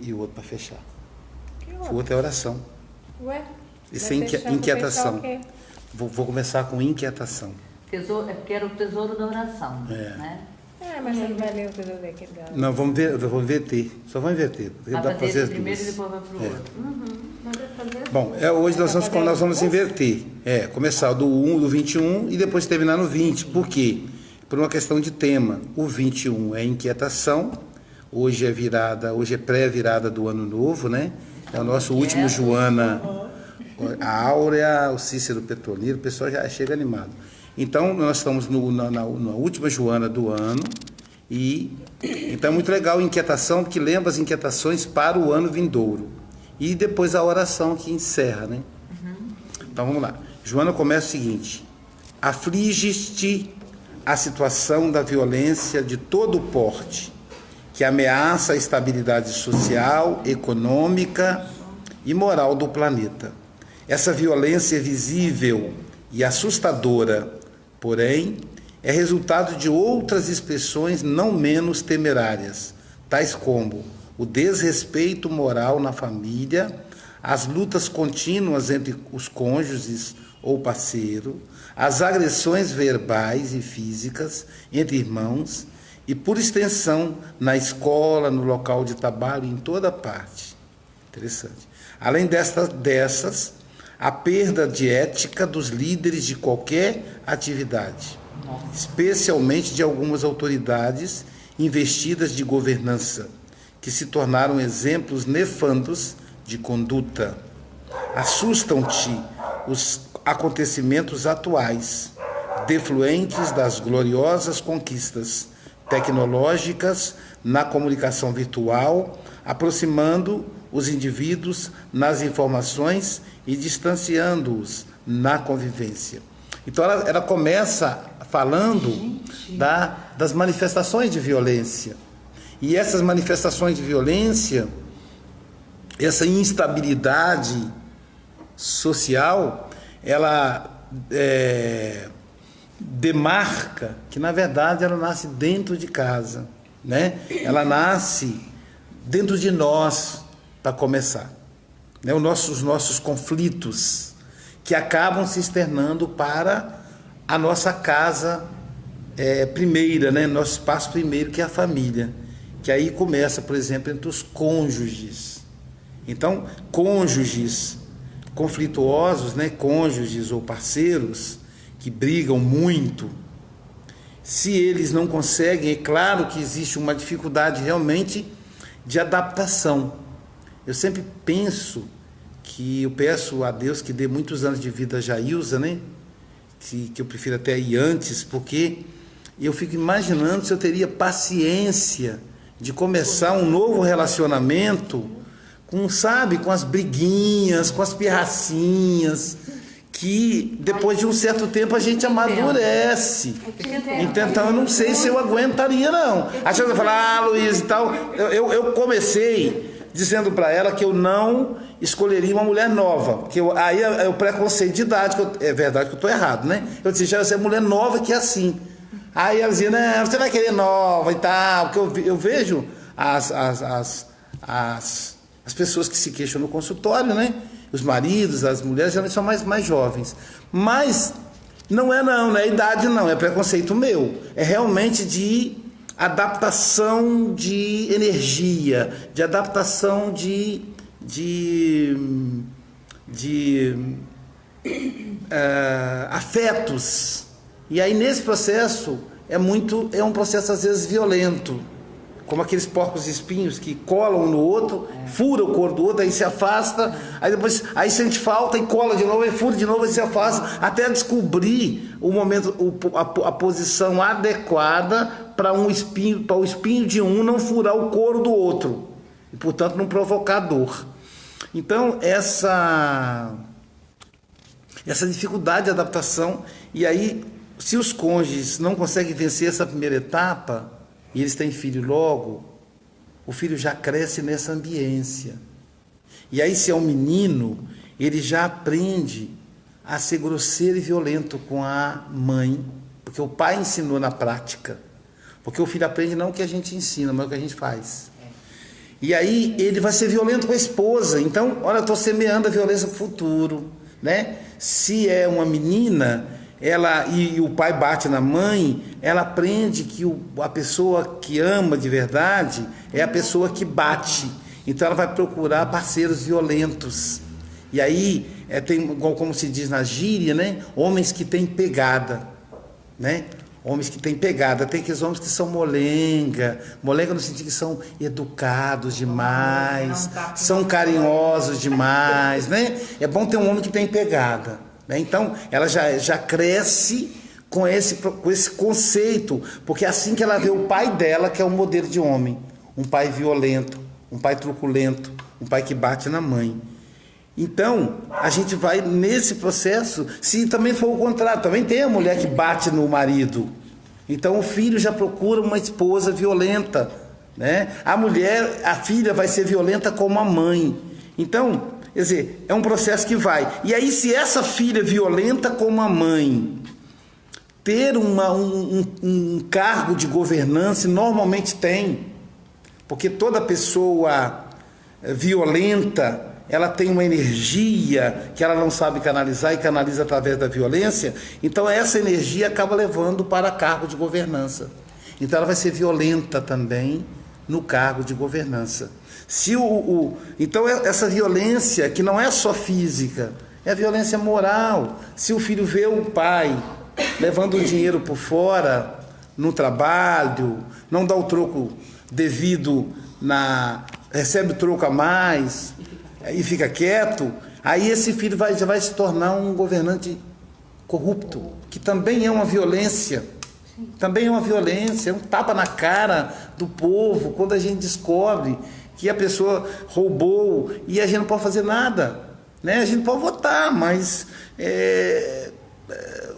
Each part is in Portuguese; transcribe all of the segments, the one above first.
e o outro para fechar. Que O outro? outro é oração. Ué? Isso é Vai fechar, inquietação. vou fechar o quê? Vou começar com inquietação. Tesouro, é porque era o tesouro da oração, né? Mas você não vai ler o tesouro daqui da... Não, vamos inverter. Só vamos inverter. Vai Dá pra fazer fazer esse as primeiro e duas. depois vai pro outro. Mas vai fazer... Bom, hoje nós vamos inverter. Começar do 1, do 21 e depois terminar no 20. Por quê? Por uma questão de tema. O 21 é inquietação. Hoje é pré-virada do ano novo, né? É o nosso último Joana, a Áurea, o Cícero Petroliro, o pessoal já chega animado. Então, nós estamos na última Joana do ano então é muito legal a inquietação, porque lembra as inquietações para o ano vindouro. E depois a oração que encerra, né? Então, vamos lá. Joana começa o seguinte: aflige-te a situação da violência de todo porte, que ameaça a estabilidade social, econômica e moral do planeta. Essa violência é visível e assustadora, porém, é resultado de outras expressões não menos temerárias, tais como o desrespeito moral na família, as lutas contínuas entre os cônjuges ou parceiro, as agressões verbais e físicas entre irmãos e, por extensão, na escola, no local de trabalho, em toda parte. Interessante. Além dessas, a perda de ética dos líderes de qualquer atividade, especialmente de algumas autoridades investidas de governança, que se tornaram exemplos nefandos de conduta. Assustam-te os acontecimentos atuais, defluentes das gloriosas conquistas tecnológicas na comunicação virtual, aproximando os indivíduos nas informações e distanciando-os na convivência. Então ela começa falando das manifestações de violência. E essas manifestações de violência, essa instabilidade social, ela demarca que, na verdade, ela nasce dentro de casa, né? Ela nasce dentro de nós, para começar, né? Os nossos conflitos, que acabam se externando para a nossa casa primeira, né? Nosso espaço primeiro, que é a família, que aí começa, por exemplo, entre os cônjuges. Então, cônjuges conflituosos, né? Cônjuges ou parceiros que brigam muito, se eles não conseguem, é claro que existe uma dificuldade realmente de adaptação. Eu sempre eu peço a Deus que dê muitos anos de vida a Jailza, né? Que eu prefiro até ir antes, porque eu fico imaginando se eu teria paciência de começar um novo relacionamento com as briguinhas, com as pirracinhas, que depois de um certo tempo a gente amadurece. Então eu não sei se eu aguentaria, não. A gente vai falar, Luiz e tal. Eu comecei dizendo para ela que eu não escolheria uma mulher nova, porque aí é o preconceito de idade, é verdade que eu estou errado, né? Eu disse, já é mulher nova que é assim. Aí ela dizia, não, você vai querer nova e tal, porque eu vejo as pessoas que se queixam no consultório, né? Os maridos, as mulheres geralmente são mais jovens. Mas não é idade não, é preconceito meu. É realmente de adaptação de energia, de adaptação de afetos. E aí nesse processo é um processo às vezes violento, como aqueles porcos espinhos que colam um no outro, fura o couro do outro, aí se afasta, aí sente falta e cola de novo, aí fura de novo e se afasta, até descobrir o momento, a posição adequada para o espinho de um não furar o couro do outro e, portanto, não provocar dor. Então, essa dificuldade de adaptação, e aí, se os cônjuges não conseguem vencer essa primeira etapa, e eles têm filho logo, o filho já cresce nessa ambiência. E aí, se é um menino, ele já aprende a ser grosseiro e violento com a mãe, porque o pai ensinou na prática. Porque o filho aprende não o que a gente ensina, mas o que a gente faz. E aí ele vai ser violento com a esposa. Então, olha, eu estou semeando a violência para o futuro, né? Se é uma menina, e o pai bate na mãe, ela aprende que a pessoa que ama de verdade é a pessoa que bate. Então ela vai procurar parceiros violentos. E aí, tem, como se diz na gíria, né? Homens que têm pegada, né? Homens que têm pegada. Tem aqueles homens que são molenga no sentido que são educados demais, são carinhosos demais, né? É bom ter um homem que tem pegada, né? Então, ela já cresce com esse conceito, porque é assim que ela vê o pai dela, que é um modelo de homem, um pai violento, um pai truculento, um pai que bate na mãe. Então, a gente vai nesse processo, se também for o contrário, também tem a mulher que bate no marido. Então, o filho já procura uma esposa violenta, né? A filha vai ser violenta como a mãe. Então, quer dizer, é um processo que vai. E aí, se essa filha violenta como a mãe ter um cargo de governança, normalmente tem, porque toda pessoa violenta, ela tem uma energia que ela não sabe canalizar e canaliza através da violência, então essa energia acaba levando para cargo de governança. Então ela vai ser violenta também no cargo de governança. Então essa violência, que não é só física, é a violência moral. Se o filho vê o pai levando o dinheiro por fora, no trabalho, não dá o troco devido, recebe o troco a mais e fica quieto, aí esse filho já vai se tornar um governante corrupto, que também é uma violência. Também é uma violência, é um tapa na cara do povo quando a gente descobre que a pessoa roubou e a gente não pode fazer nada, né? A gente pode votar, mas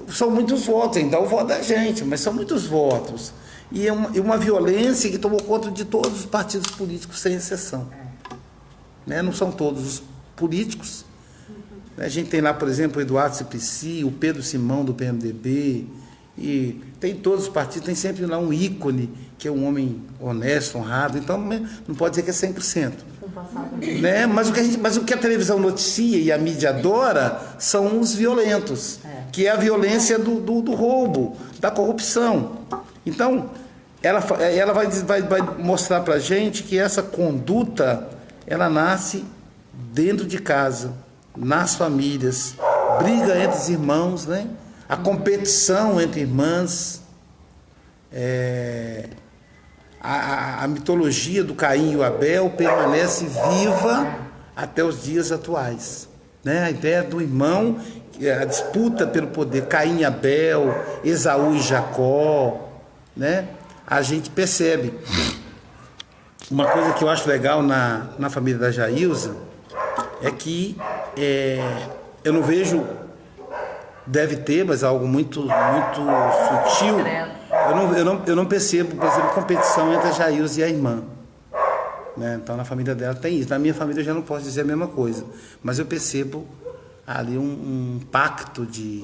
são muitos votos, ainda o voto da gente, mas são muitos votos. E uma violência que tomou conta de todos os partidos políticos, sem exceção. Né? Não são todos os políticos. A gente tem lá, por exemplo, o Eduardo Suplicy, o Pedro Simão, do PMDB, e tem todos os partidos, tem sempre lá um ícone, que é um homem honesto, honrado, então não pode dizer que é 100%. Né? Mas o que a televisão noticia e a mídia adora são os violentos, que é a violência do roubo, da corrupção. Então, ela vai mostrar para a gente que essa conduta, ela nasce dentro de casa, nas famílias, briga entre os irmãos, né? A competição entre irmãs, a mitologia do Caim e o Abel permanece viva até os dias atuais, né? A ideia do irmão, a disputa pelo poder, Caim e Abel, Esaú e Jacó, né? A gente percebe. Uma coisa que eu acho legal na família da Jailza é que eu não vejo, deve ter, mas algo muito sutil. Eu não percebo, por exemplo, competição entre a Jailza e a irmã. Né? Então, na família dela tem isso. Na minha família eu já não posso dizer a mesma coisa. Mas eu percebo ali um pacto de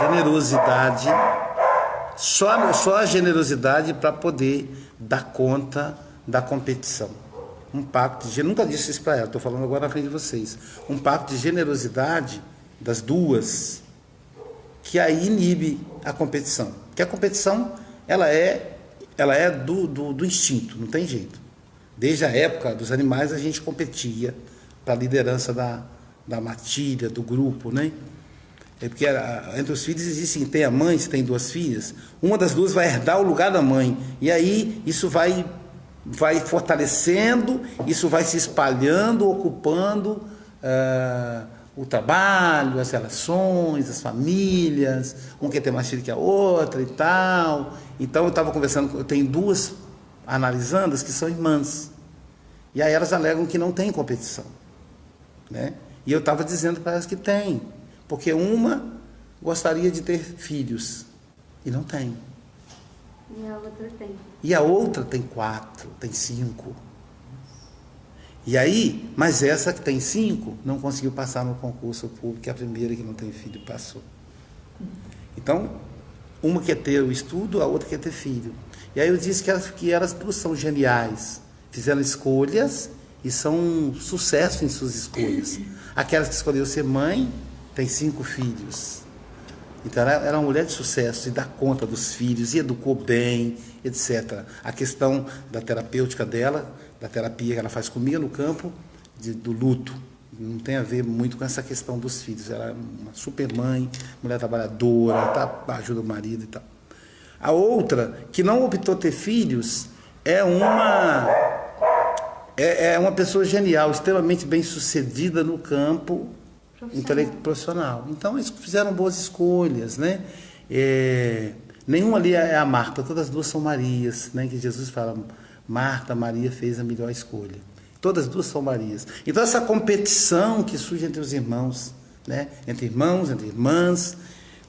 generosidade, só a generosidade para poder dar conta da competição. Um pacto de, eu nunca disse isso para ela, estou falando agora na frente de vocês. Um pacto de generosidade das duas, que aí inibe a competição. Porque a competição, ela é do instinto, não tem jeito. Desde a época dos animais, a gente competia para a liderança da matilha, do grupo, né? Porque entre os filhos existem, tem a mãe, se tem duas filhas, uma das duas vai herdar o lugar da mãe. E aí isso vai fortalecendo, isso vai se espalhando, ocupando o trabalho, as relações, as famílias, um quer ter mais filho que a outra e tal. Então eu estava conversando, eu tenho duas analisandas que são irmãs. E aí elas alegam que não tem competição, né? E eu estava dizendo para elas que tem. Porque uma gostaria de ter filhos e não tem. E a outra tem. E a outra tem 4, tem 5. E aí, mas essa que tem 5 não conseguiu passar no concurso público, e a primeira que não tem filho passou. Então, uma quer ter o estudo, a outra quer ter filho. E aí eu disse que elas duas são geniais, fizeram escolhas e são um sucesso em suas escolhas. Aquela que escolheu ser mãe tem 5 filhos. Então ela era uma mulher de sucesso e dá conta dos filhos, e educou bem, etc. A questão da terapêutica dela, da terapia que ela faz comigo no campo, do luto, não tem a ver muito com essa questão dos filhos. Ela é uma super mãe, mulher trabalhadora, ajuda o marido e tal. A outra, que não optou ter filhos, é uma pessoa genial, extremamente bem sucedida no campo profissional. Então eles fizeram boas escolhas, né? Nenhuma ali é a Marta, todas as duas são Marias, né? Que Jesus fala, Marta, Maria fez a melhor escolha. Todas as duas são Marias. Então essa competição que surge entre os irmãos, né? Entre irmãos, entre irmãs,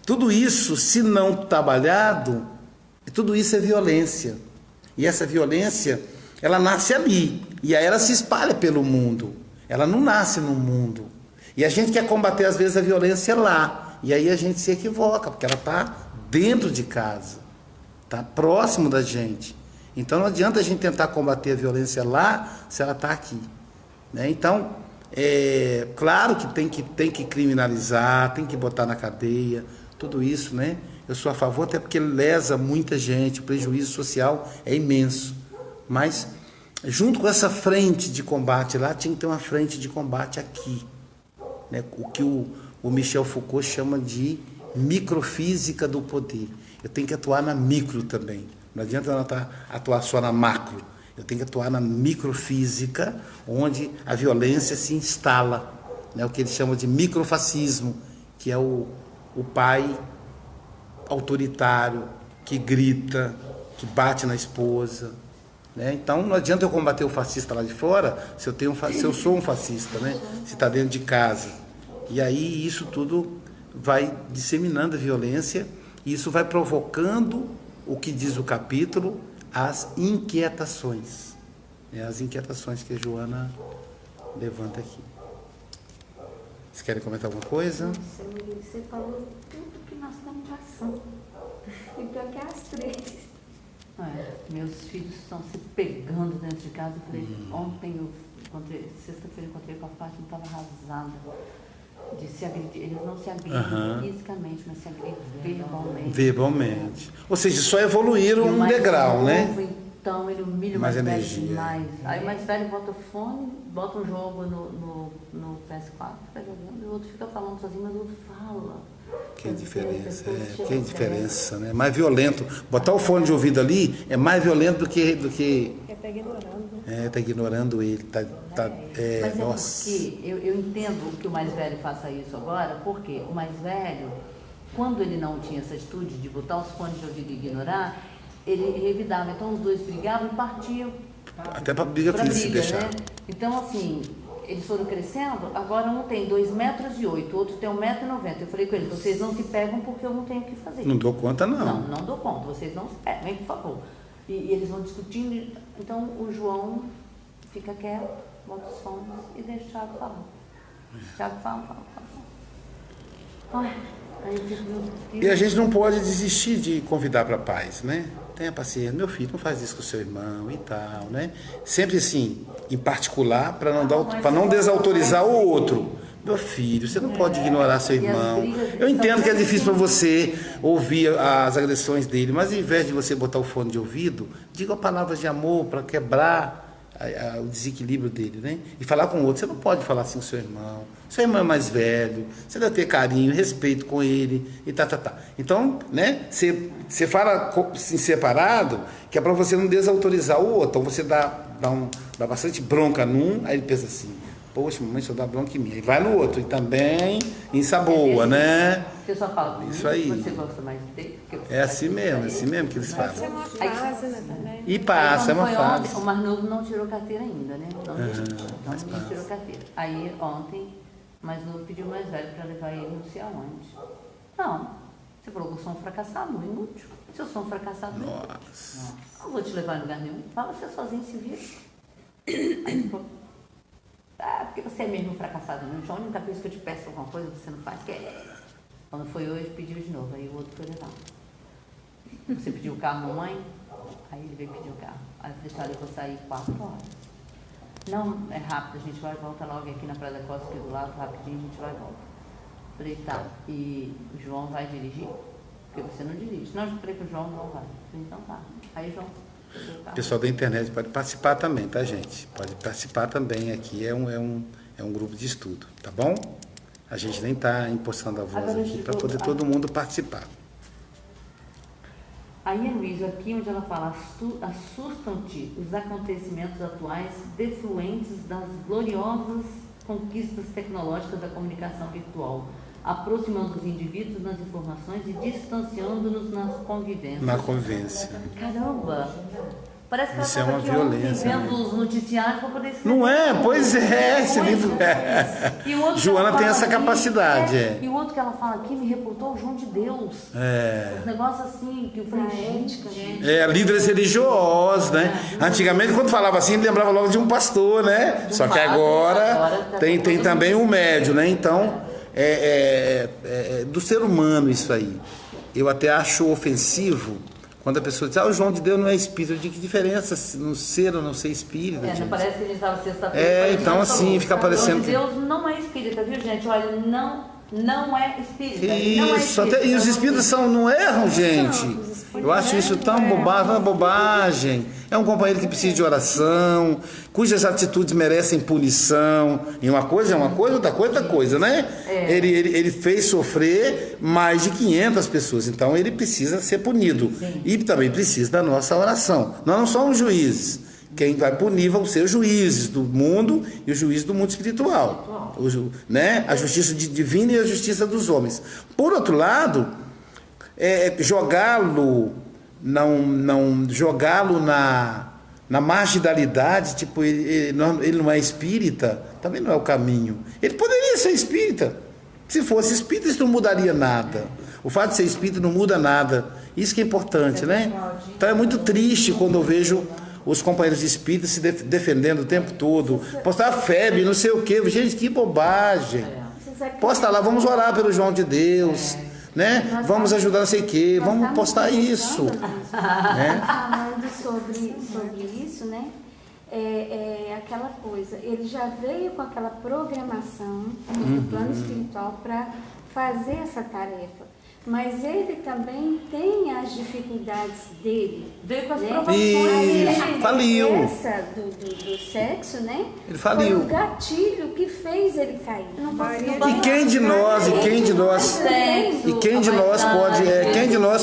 tudo isso, se não trabalhado, tudo isso é violência. E essa violência, ela nasce ali, e aí ela se espalha pelo mundo. Ela não nasce no mundo. E a gente quer combater, às vezes, a violência lá. E aí a gente se equivoca, porque ela está dentro de casa, está próximo da gente. Então não adianta a gente tentar combater a violência lá, se ela está aqui. Né? Então, claro que tem que criminalizar, tem que botar na cadeia, tudo isso, né? Eu sou a favor, até porque lesa muita gente, o prejuízo social é imenso. Mas, junto com essa frente de combate lá, tinha que ter uma frente de combate aqui. Né? O que o Michel Foucault chama de microfísica do poder. Eu tenho que atuar na micro também. Não adianta eu atuar só na macro. Eu tenho que atuar na microfísica, onde a violência se instala. Né? O que eles chamam de microfascismo, que é o pai autoritário, que grita, que bate na esposa. Né? Então, não adianta eu combater o fascista lá de fora se eu sou um fascista, né? Se está dentro de casa. E aí isso tudo vai disseminando a violência, e isso vai provocando, o que diz o capítulo, as inquietações. As inquietações que a Joana levanta aqui. Vocês querem comentar alguma coisa? Você falou tudo que nós estamos passando. E pior que as 3. Meus filhos estão se pegando dentro de casa. Eu falei, ontem, sexta-feira, encontrei com a Fátima, estava arrasada de se agredir. Eles não se agridem fisicamente, mas se agridem verbalmente. Verbalmente. Ou seja, só evoluíram um degrau, né? Então, ele humilha mais mais energia. Demais. Aí o mais velho bota o fone, bota um jogo no PS4, fica jogando, e o outro fica falando sozinho, mas o outro fala. Que diferença, que diferença, né? Mais violento. Botar o fone de ouvido ali é mais violento do que Está ignorando. Está ignorando ele. Mas nossa. porque eu entendo que o mais velho faça isso agora, porque o mais velho, quando ele não tinha essa atitude de botar os fones de ouvido e ignorar, ele revidava. Então os dois brigavam e partiam. Até para briga física se deixar. Né? Então, assim, eles foram crescendo, agora um tem 2,08 metros, o outro tem 1,90 m. Eu falei com ele, vocês não se pegam porque eu não tenho o que fazer. Não dou conta, não. Não dou conta, vocês não se pegam, por favor. E eles vão discutindo, então o João fica quieto, bota os fones e deixa o Thiago falar. O Thiago fala. Ai, aí eu fico, meu Deus. E a gente não pode desistir de convidar para a paz, né? Tenha paciência, meu filho, não faz isso com o seu irmão e tal, né? Sempre assim, em particular, para não desautorizar o outro. Meu filho, você não pode ignorar seu irmão. Eu entendo que é difícil para você ouvir as agressões dele, mas ao invés de você botar o fone de ouvido, diga palavras de amor para quebrar o desequilíbrio dele, né? E falar com o outro. Você não pode falar assim com seu irmão. Seu irmão é mais velho, você deve ter carinho, respeito com ele e tá. Então, né? Você fala assim, separado, que é para você não desautorizar o outro. Então você dá bastante bronca num, aí ele pensa assim, poxa, mamãe só dá bronca em mim. Aí vai no outro, e também ensaboa, né? Você só fala com isso aí. Você gosta mais dele? É assim mesmo que eles falam. Isso é uma fase, né, também. E passa, é uma fase. Ontem, o mais novo não tirou carteira ainda, né? Não tirou carteira. Aí ontem, o mais novo pediu o mais velho para levar ele não sei aonde. Não, você falou que eu sou um fracassado, inútil. Se eu sou um fracassado, Nossa. não vou te levar em lugar nenhum. Fala você sozinho, se vira. Aí ele falou, porque você é mesmo um fracassado, inútil. A única vez que eu te peço alguma coisa, você não faz, que é essa. Quando foi hoje, pediu de novo, aí o outro foi levar. Você pediu o carro, mamãe? Aí ele veio pedir o carro. Aí deixaram eu sair 4 horas. Não, é rápido, a gente vai e volta logo aqui na Praia da Costa, aqui do lado, rapidinho, a gente vai e volta. Falei, tá, e o João vai dirigir? Porque você não dirige. Não, eu falei que o João não vai. Falei, então tá. Aí, João, O pessoal da internet pode participar também, tá, gente? Pode participar também aqui, é um grupo de estudo, tá bom? A gente nem está impostando a voz aqui para poder todo mundo participar. Aí, Luísa, aqui onde ela fala, assustam-te os acontecimentos atuais defluentes das gloriosas conquistas tecnológicas da comunicação virtual, aproximando os indivíduos nas informações e distanciando-nos nas convivências. Na convivência. Caramba! Parece que ela Isso é estava uma aqui violência, ontem vendo né? os noticiários para poder escrever. Não é? Pois é, esse livro E o outro Joana que ela tem fala essa aqui, capacidade. E o outro que ela fala aqui me reportou o João de Deus. Os negócios assim, que eu falei, gente. Líderes religiosos, né? Antigamente, quando falava assim, lembrava logo de um pastor, né? Só que agora tem também um médio, né? Então, do ser humano isso aí. Eu até acho ofensivo quando a pessoa diz, o João de Deus não é espírita. Eu digo, que diferença no ser ou não ser espírita? Não parece que a gente estava sexta-feira. Então assim, fica parecendo... O João de Deus não é espírita, viu, gente? Olha, não é espírita. Isso, e os espíritos não erram, gente. Eu acho isso tão bobagem. É um companheiro que precisa de oração, cujas atitudes merecem punição. E uma coisa é uma coisa, outra coisa é outra coisa, né? Ele fez sofrer mais de 500 pessoas, então ele precisa ser punido. Sim. E também precisa da nossa oração. Nós não somos juízes. Quem vai punir vão ser os juízes do mundo e os juízes do mundo espiritual. Né? A justiça divina e a justiça dos homens. Por outro lado, jogá-lo na marginalidade, tipo, ele não é espírita, também não é o caminho. Ele poderia ser espírita. Se fosse espírita, isso não mudaria nada. O fato de ser espírita não muda nada. Isso que é importante, né? Então é muito triste quando eu vejo os companheiros espíritas se defendendo o tempo todo. Postar febre, não sei o quê. Gente, que bobagem. Posta lá, vamos orar pelo João de Deus. Né? Vamos ajudar não sei o quê. Vamos postar isso. Né? Falando sobre isso, né? Aquela coisa. Ele já veio com aquela programação no plano espiritual para fazer essa tarefa. Mas ele também tem as dificuldades dele. Veio com as provações. E faliu. Essa do sexo, né? Ele faliu. Foi o gatilho que fez ele cair. E quem de nós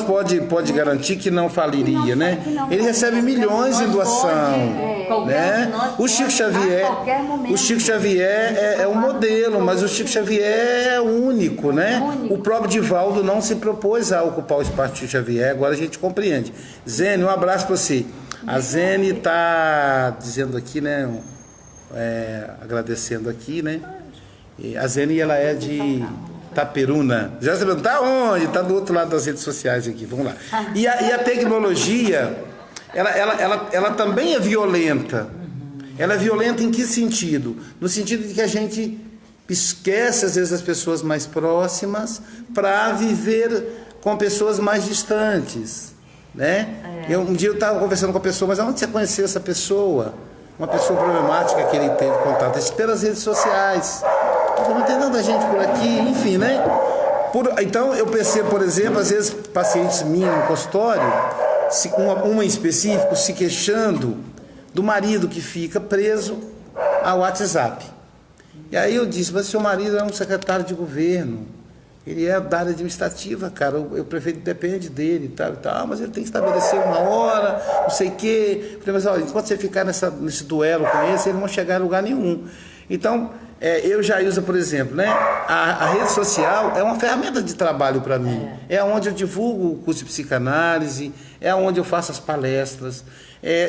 pode garantir que não faliria, né? Ele recebe milhões em doação, né? O Chico Xavier é um modelo, mas o Chico Xavier é único, né? O próprio Divaldo não se propôs a ocupar o espaço do Chico Xavier, agora a gente compreende. Zene, um abraço para você. A Zene está dizendo aqui, né? Agradecendo aqui, né? A Zene, ela é de Itaperuna. Já se perguntou, tá onde? Está do outro lado das redes sociais aqui, vamos lá. E a tecnologia, ela também é violenta. Ela é violenta em que sentido? No sentido de que a gente esquece, às vezes, as pessoas mais próximas para viver com pessoas mais distantes, né? Um dia eu estava conversando com a pessoa, mas onde você conheceu essa pessoa? Uma pessoa problemática que ele teve contato pelas redes sociais. Não tem tanta gente por aqui, enfim, né? Então, eu percebo, por exemplo, às vezes, pacientes minhos no consultório, uma em específico, se queixando do marido que fica preso ao WhatsApp. E aí eu disse, mas seu marido é um secretário de governo, ele é da área administrativa, cara, o prefeito depende dele e tal, mas ele tem que estabelecer uma hora, não sei o quê. Eu falei, mas olha, enquanto você ficar nesse duelo com esse, eles não vão chegar a lugar nenhum. Então, eu já uso, por exemplo, né? A rede social é uma ferramenta de trabalho para mim. É onde eu divulgo o curso de psicanálise, é onde eu faço as palestras.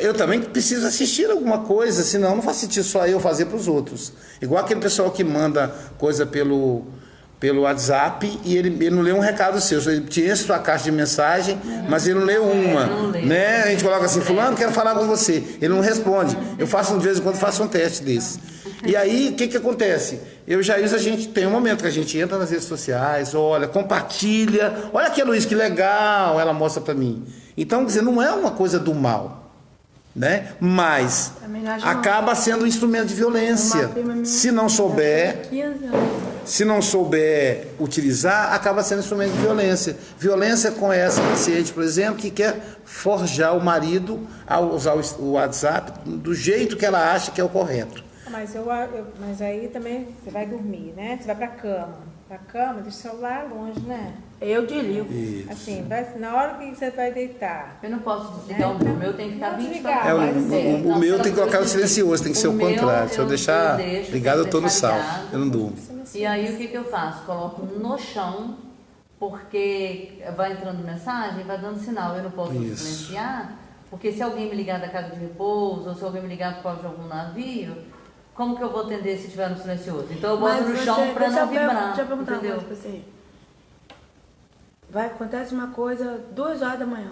Eu também preciso assistir alguma coisa, senão não faz sentido só eu fazer para os outros. Igual aquele pessoal que manda coisa pelo WhatsApp e ele não lê um recado seu. Ele te enche sua caixa de mensagem, mas ele não lê uma. Né? A gente coloca assim, fulano, quero falar com você. Ele não responde. Eu faço, de vez em quando, um teste desse. E aí, o que acontece? Eu já uso, a gente tem um momento que a gente entra nas redes sociais, olha, compartilha. Olha aqui, Luiz, que legal, ela mostra para mim. Então, quer dizer, não é uma coisa do mal, né? Mas acaba sendo um instrumento de violência. Se não souber utilizar, acaba sendo instrumento de violência. Violência com essa paciente, por exemplo, que quer forjar o marido a usar o WhatsApp do jeito que ela acha que é o correto. Mas aí também você vai dormir, né? Você vai pra cama. Pra cama, deixa o celular longe, né? Eu desligo. Isso. Assim, na hora que você vai deitar. Eu não posso desligar o meu tem que estar 24 É, horas. o meu tem que colocar no silencioso, tem que ser o contrário. Se eu deixar ligado, eu tô no sal. Eu não durmo. E aí o que eu faço? Coloco no chão, porque vai entrando mensagem, vai dando sinal. Eu não posso silenciar, porque se alguém me ligar da casa de repouso, ou se alguém me ligar por causa de algum navio, como que eu vou atender se estiver no silencioso? Então eu boto no chão para não vibrar. Deixa eu perguntar uma entendeu? coisa pra você. Acontece uma coisa 2 horas da manhã.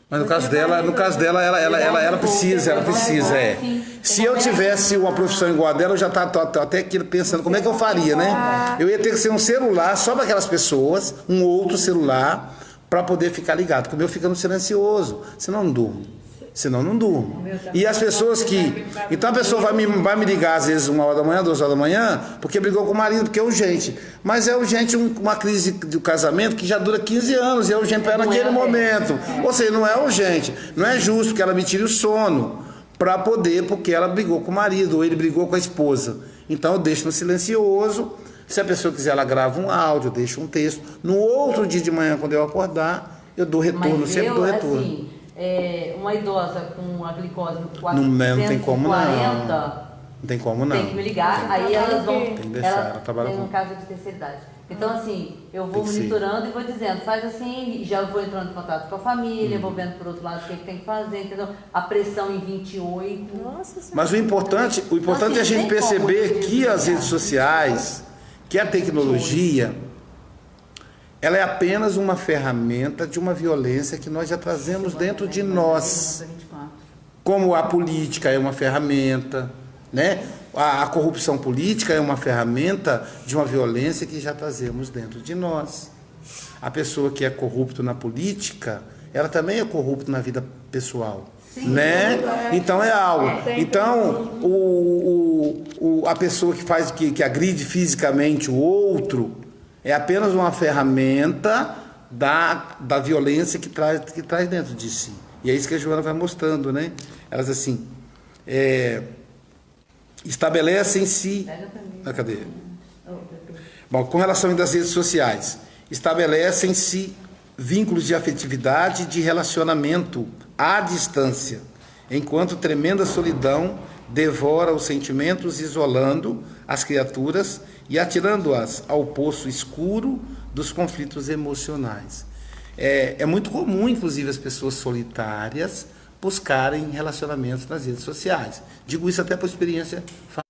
Mas no caso dela, ela precisa, é. Se eu tivesse uma profissão igual a dela, eu já tô até aqui pensando como é que eu faria, né? Eu ia ter que ser um celular só para aquelas pessoas, um outro celular, para poder ficar ligado. Porque o meu fica no silencioso, senão não durmo. E as pessoas que... Então a pessoa vai me ligar às vezes 1 hora da manhã, 2 horas da manhã, porque brigou com o marido, porque é urgente. Mas é urgente uma crise do casamento que já dura 15 anos, e é urgente para ela naquele momento. Ou seja, não é urgente. Não é justo que ela me tire o sono para poder, porque ela brigou com o marido, ou ele brigou com a esposa. Então eu deixo no silencioso. Se a pessoa quiser, ela grava um áudio, deixa um texto. No outro dia de manhã, quando eu acordar, eu dou retorno, sempre dou retorno. Assim, uma idosa com a glicose no 440, não tem como não. Não tem como não. Tem que me ligar, aí elas vão... Ela trabalha tem com... um caso de terceira idade. Então, assim, eu vou monitorando e vou dizendo, faz assim, já vou entrando em contato com a família, vou vendo por outro lado o que tem que fazer, entendeu? A pressão em 28. Nossa Senhora. Mas o importante é a gente perceber que as redes sociais, que a tecnologia, ela é apenas uma ferramenta de uma violência que nós já trazemos dentro de nós. Como a política é uma ferramenta, né? A corrupção política é uma ferramenta de uma violência que já trazemos dentro de nós. A pessoa que é corrupta na política, ela também é corrupta na vida pessoal. Sim, né? Então é algo. Então a pessoa que agride fisicamente o outro é apenas uma ferramenta da violência que traz dentro de si. E é isso que a Joana vai mostrando, né? Elas assim estabelecem-se. Cadê? Bom, com relação às redes sociais, estabelecem-se vínculos de afetividade e de relacionamento à distância, enquanto tremenda solidão devora os sentimentos, isolando as criaturas e atirando-as ao poço escuro dos conflitos emocionais. É muito comum, inclusive, as pessoas solitárias buscarem relacionamentos nas redes sociais. Digo isso até por experiência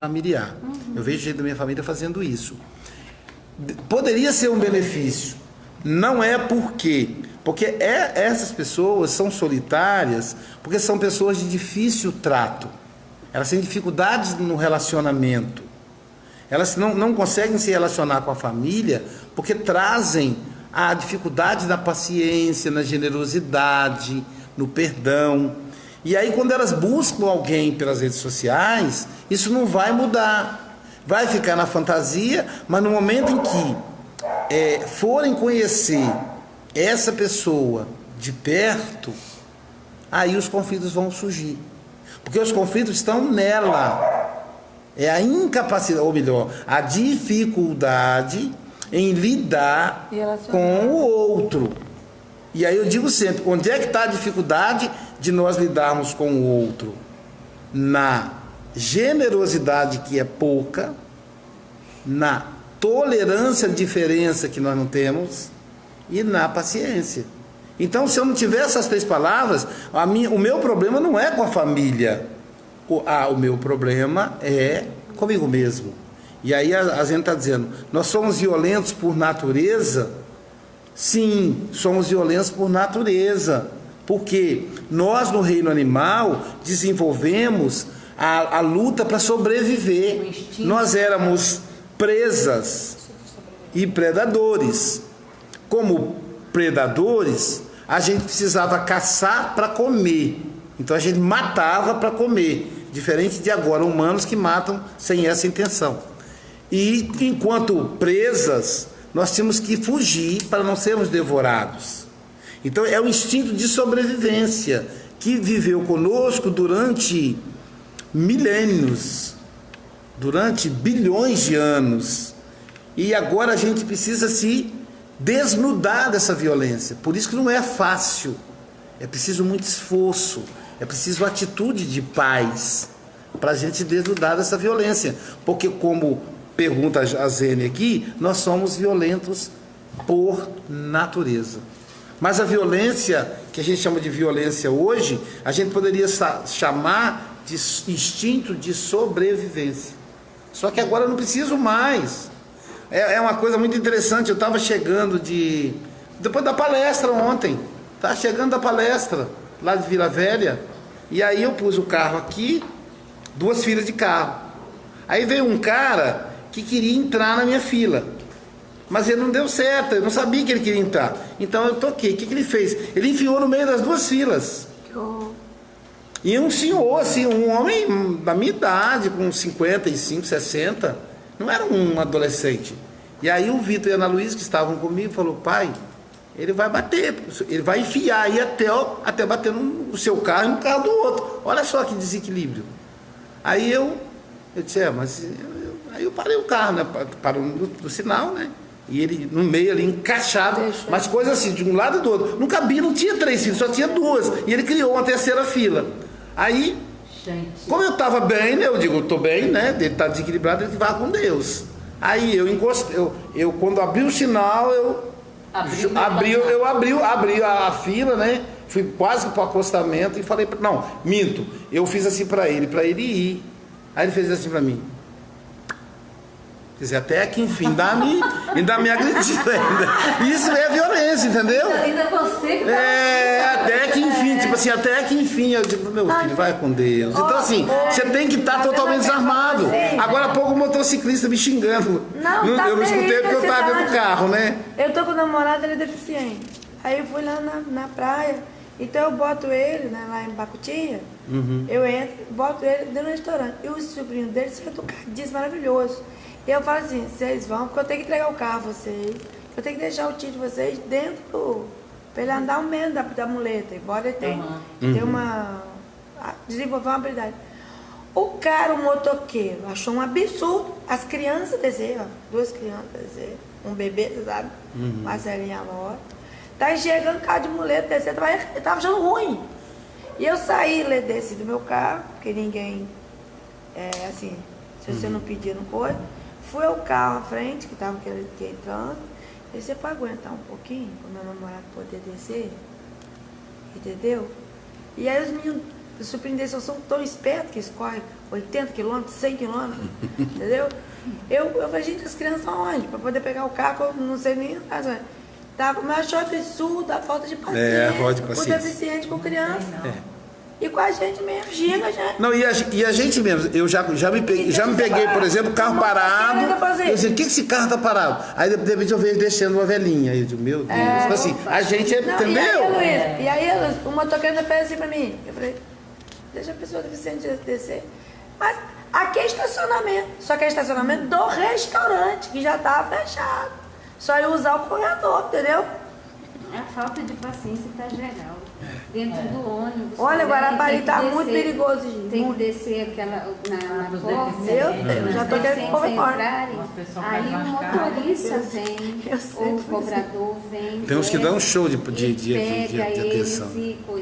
familiar. Eu vejo gente da minha família fazendo isso. Poderia ser um benefício. Não é porque essas pessoas são solitárias, porque são pessoas de difícil trato. Elas têm dificuldades no relacionamento. Elas não conseguem se relacionar com a família porque trazem a dificuldade da paciência, na generosidade, no perdão. E aí, quando elas buscam alguém pelas redes sociais, isso não vai mudar. Vai ficar na fantasia, mas no momento em que forem conhecer essa pessoa de perto, aí os conflitos vão surgir. Porque os conflitos estão nela. É a incapacidade, ou melhor, a dificuldade em lidar com o outro. E aí eu digo sempre, onde é que está a dificuldade de nós lidarmos com o outro? Na generosidade que é pouca, na tolerância à diferença que nós não temos e na paciência. Então, se eu não tiver essas 3 palavras, o meu problema não é com a família. O meu problema é comigo mesmo. E aí a gente está dizendo, nós somos violentos por natureza? Sim, somos violentos por natureza. Porque nós no reino animal desenvolvemos a luta para sobreviver. Nós éramos presas e predadores. Como predadores, a gente precisava caçar para comer. Então a gente matava para comer, diferente de agora, humanos que matam sem essa intenção. E enquanto presas, nós tínhamos que fugir para não sermos devorados. Então é o instinto de sobrevivência que viveu conosco durante milênios, durante bilhões de anos. E agora a gente precisa se desnudar dessa violência. Por isso que não é fácil. É preciso muito esforço. É preciso atitude de paz para a gente desnudar dessa violência. Porque, como pergunta a Zene aqui, nós somos violentos por natureza. Mas a violência, que a gente chama de violência hoje, a gente poderia chamar de instinto de sobrevivência. Só que agora eu não preciso mais. É uma coisa muito interessante. Eu estava chegando depois da palestra ontem. Estava chegando da palestra lá de Vila Velha. E aí eu pus o carro aqui, 2 filas de carro. Aí veio um cara que queria entrar na minha fila. Mas ele não deu certo, eu não sabia que ele queria entrar. Então eu toquei. O que ele fez? Ele enfiou no meio das 2 filas. E um senhor, assim, um homem da minha idade, com 55, 60, não era um adolescente. E aí o Vitor e a Ana Luísa, que estavam comigo, falou: pai, ele vai bater, ele vai enfiar aí até bater no seu carro e no carro do outro. Olha só que desequilíbrio. Aí eu disse: aí eu parei o carro, né? Parou no sinal, né? E ele no meio ali, encaixado, mas coisa assim, de um lado e do outro. Não cabia, não tinha 3 filas, só tinha 2. E ele criou uma 3ª fila. Aí, como eu estava bem, né? Eu digo, eu estou bem, né? Ele está desequilibrado, ele vai com Deus. Aí eu encostei, eu quando abri o sinal, eu abri a fila, né? Fui quase para o acostamento e falei, não, minto, eu fiz assim para ele ir. Aí ele fez assim para mim. Quer dizer, até que enfim, ainda me agrediu ainda. Isso é violência, entendeu? Ainda você que até que enfim, tipo assim, até que enfim, eu digo, meu filho, vai com Deus. Então assim, você tem que estar totalmente desarmado. Agora há pouco o motociclista me xingando. Eu não escutei porque eu estava dentro do carro, né? Eu tô com o namorado, ele é deficiente. Aí eu fui lá na praia, então eu boto ele, né, lá em Bacutia, eu entro, boto ele dentro do restaurante. E o sobrinho dele se educadíssimo, maravilhoso. E eu falo assim, vocês vão, porque eu tenho que entregar o carro a vocês, eu tenho que deixar o tio de vocês dentro, para ele andar o menos da muleta, embora ele tenha desenvolver uma habilidade. O cara, o motoqueiro, achou um absurdo, as crianças desceram, 2 crianças desceram, um bebê, você sabe, Marcelinha agora, tá chegando carro de muleta, descendo, ele tava achando ruim. E eu saí, desci do meu carro, porque ninguém, assim, se você não pedir, não pode. Fui ao carro à frente, que estava entrando. E você pode aguentar um pouquinho, para o meu namorado poder descer? Entendeu? E aí os meninos, os surpreendentes, são tão espertos que escolhem 80 quilômetros, 100 quilômetros, entendeu? Eu falei, gente, as crianças estão onde? Para poder pegar o carro, eu não sei nem. Mas achou absurdo a falta de paciência. Falta de paciência. O deficiente com criança. E com a gente mesmo, ginga, gente. Não, e a gente mesmo, eu já me peguei, por exemplo, carro parado. Eu disse, o que esse carro tá parado? Aí de repente eu vejo descendo uma velhinha. Aí eu digo, meu Deus. Então, assim, a gente entendeu? E aí, Luiz, o motoqueiro fez assim pra mim. Eu falei, deixa a pessoa deficiente descer. Mas aqui é estacionamento. Só que é estacionamento do restaurante, que já tava fechado. Só ia usar o corredor, entendeu? A falta de paciência está geral. Dentro do ônibus. Olha, Guarapari está muito perigoso, gente. Tem que descer na porta. Meu Deus, já tô querendo comemorar. Aí o motorista vem, ou o cobrador vem. Tem uns que dão um show de atenção. atenção.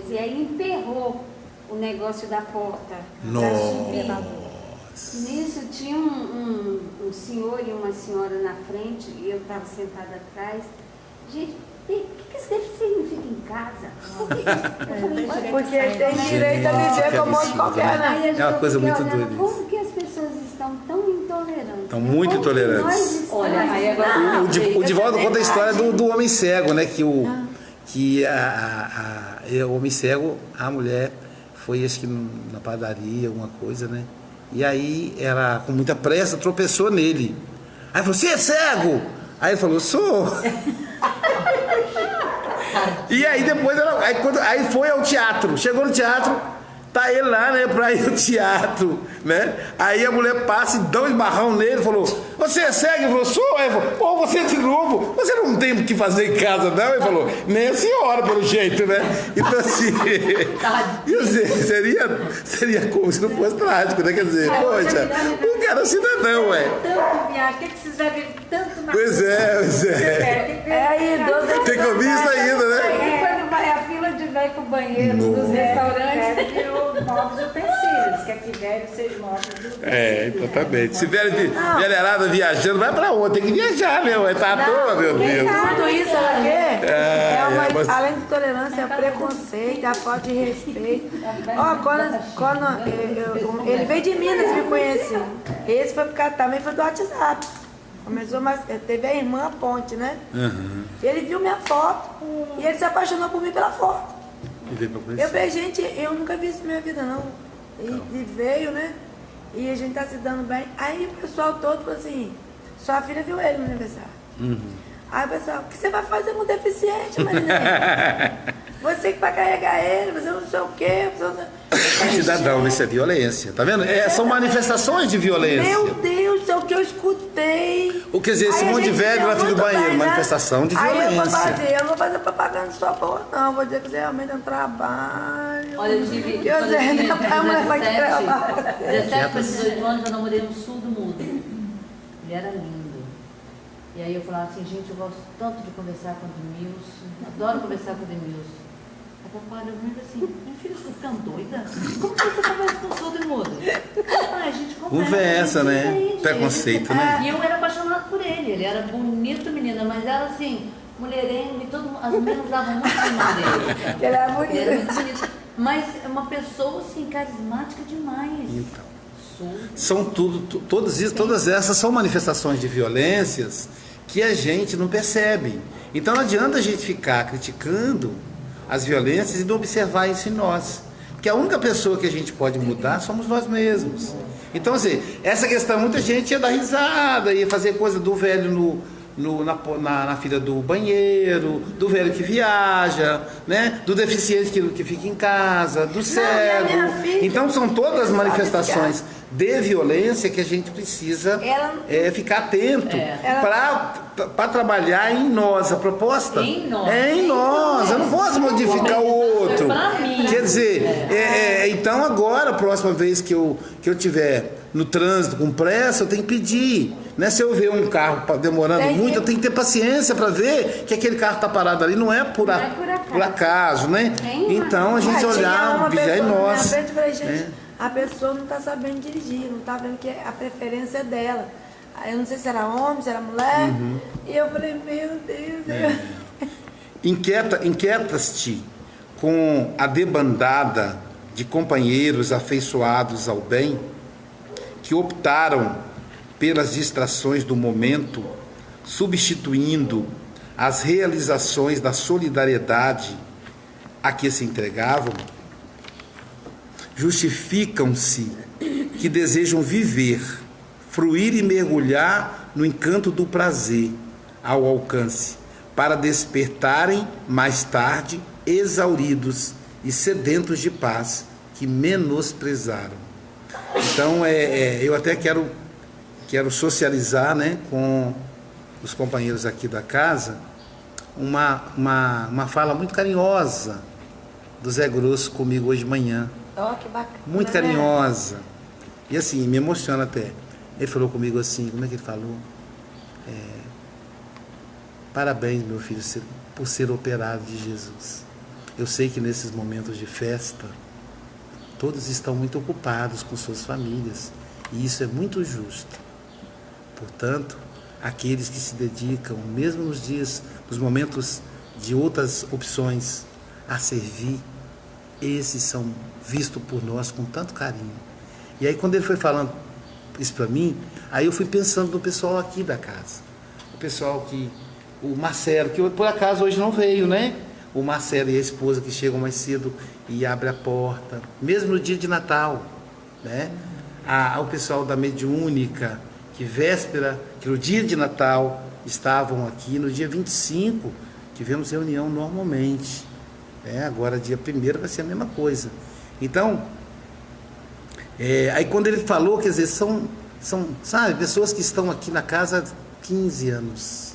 E aí emperrou o negócio da porta. Nisso tinha um senhor e uma senhora na frente, e eu estava sentada atrás. Gente, por que esse deficiente fica em casa? Porque ele tem direito a viver como outro qualquer, né? É uma coisa muito doida. Como que as pessoas estão tão intolerantes? Estão muito intolerantes. Olha, aí agora O Divaldo conta a história do homem cego, né? Que o homem cego, a mulher foi, acho que na padaria, alguma coisa, né? E aí ela, com muita pressa, tropeçou nele. Aí falou, você é cego? Aí ele falou, sou. E aí depois aí foi ao teatro. Chegou no teatro, tá ele lá, né, pra ir ao teatro, né? Aí a mulher passa e dá um esbarrão nele e falou: você é cego? Ele falou: sou. Aí falou: pô, você é de novo, você não tem o que fazer em casa, não? Ele falou: nem a senhora, pelo jeito, né? Então assim, quer dizer, seria como se não fosse trágico, né? Quer dizer, poxa, o cara é cidadão, ué. Tanto viagem, o que vocês devem tanto na Pois é. É idoso. Tem que ouvir isso ainda, né? Aí quando vai a fila de velho com o banheiro dos restaurantes. Virou novos utensílios, quer que velho seja novos utensílios. Exatamente. Se velharada viajando, vai pra onde? Tem que viajar, né? Ué, tá à toa, meu Deus. Tudo isso, sabe o quê? mas- Além de tolerância, é preconceito, é falta de respeito. Ó, quando ele veio de Minas me conhecer. Esse foi porque também foi do WhatsApp. Começou, mas teve a irmã Ponte, né? Ele viu minha foto e ele se apaixonou por mim pela foto. E veio pra conhecer. Eu falei: gente, eu nunca vi isso na minha vida, não. E veio, né? E a gente tá se dando bem. Aí o pessoal todo falou assim: sua filha viu ele no aniversário. Aí o pessoal: o que você vai fazer com o deficiente, Maria? Você que vai carregar ele, você não sei o quê. Cidadão, isso é violência, tá vendo? São manifestações de violência. Meu Deus, é o que eu escutei. O que dizer, esse Aí a monte de gente velho na deu frente do muito banheiro, bem, né? manifestação de Aí eu violência. não vou fazer propaganda de sua boa, não. Vou dizer que você realmente é um trabalho. Olha, eu tive. Que eu quando eu sei, tinha a mulher vai 17 trabalhar. 17 para 18 anos, eu namorei no sul do mundo. Ele era lindo. E aí eu falava assim: gente, eu gosto tanto de conversar com o Edmilson, adoro conversar com o Edmilson. Aí o papai olhou pra mim e falou assim: minha filha, você tá ficando doida? Como que você conversa com o surdo mudo? A gente Conversa, né? entende. Preconceito, né? E eu era apaixonada por ele. Ele era bonito, menina, mas era assim, mulherengo, e as meninas davam muito em cima dele. Ele era Ele era bonito. muito bonito. Mas é uma pessoa assim, carismática demais. Então. Surdo. São todas essas são manifestações de violências que a gente não percebe. Então não adianta a gente ficar criticando as violências e não observar isso em nós. Porque a única pessoa que a gente pode mudar somos nós mesmos. Então, assim, essa questão, muita gente ia dar risada, ia fazer coisa do velho na fila do banheiro, do velho que viaja, né? Do deficiente que fica em casa, do cego. minha filha- Então são todas manifestações de violência que a gente precisa ficar atento para trabalhar em nós. A proposta Em nós. é em nós. Eu não posso modificar o outro. Pra mim. Quer dizer, então agora, a próxima vez que eu tiver no trânsito com pressa, eu tenho que pedir. Né? Se eu ver um carro demorando muito, eu tenho que ter paciência para ver que aquele carro está parado ali. Não é por acaso, né? Então a gente olhar, vigiar em nós. A pessoa não está sabendo dirigir, não está vendo que a preferência é dela. Aí eu não sei se era homem, se era mulher. E eu falei: meu Deus. Inquietas-te com a debandada de companheiros afeiçoados ao bem, que optaram pelas distrações do momento, substituindo as realizações da solidariedade a que se entregavam. Justificam-se que desejam viver, fruir e mergulhar no encanto do prazer ao alcance, para despertarem mais tarde exauridos e sedentos de paz que menosprezaram. Então, eu até quero socializar, né, com os companheiros aqui da casa uma fala muito carinhosa do Zé Grosso comigo hoje de manhã. Ó, que bacana. Muito carinhosa. E assim, me emociona até. Ele falou comigo assim, como é que ele falou? Parabéns, meu filho, por ser operado de Jesus. Eu sei que nesses momentos de festa, todos estão muito ocupados com suas famílias. E isso é muito justo. Portanto, aqueles que se dedicam, mesmo nos momentos de outras opções, a servir, esses são vistos por nós com tanto carinho. E aí, quando ele foi falando isso para mim, aí eu fui pensando no pessoal aqui da casa. O pessoal o Marcelo, que por acaso hoje não veio, né? O Marcelo e a esposa que chegam mais cedo e abrem a porta, mesmo no dia de Natal, né? O pessoal da Mediúnica, que no dia de Natal estavam aqui, no dia 25, tivemos reunião normalmente. Agora dia 1º vai ser a mesma coisa. Então, aí quando ele falou, quer dizer, são, sabe, pessoas que estão aqui na casa há 15 anos,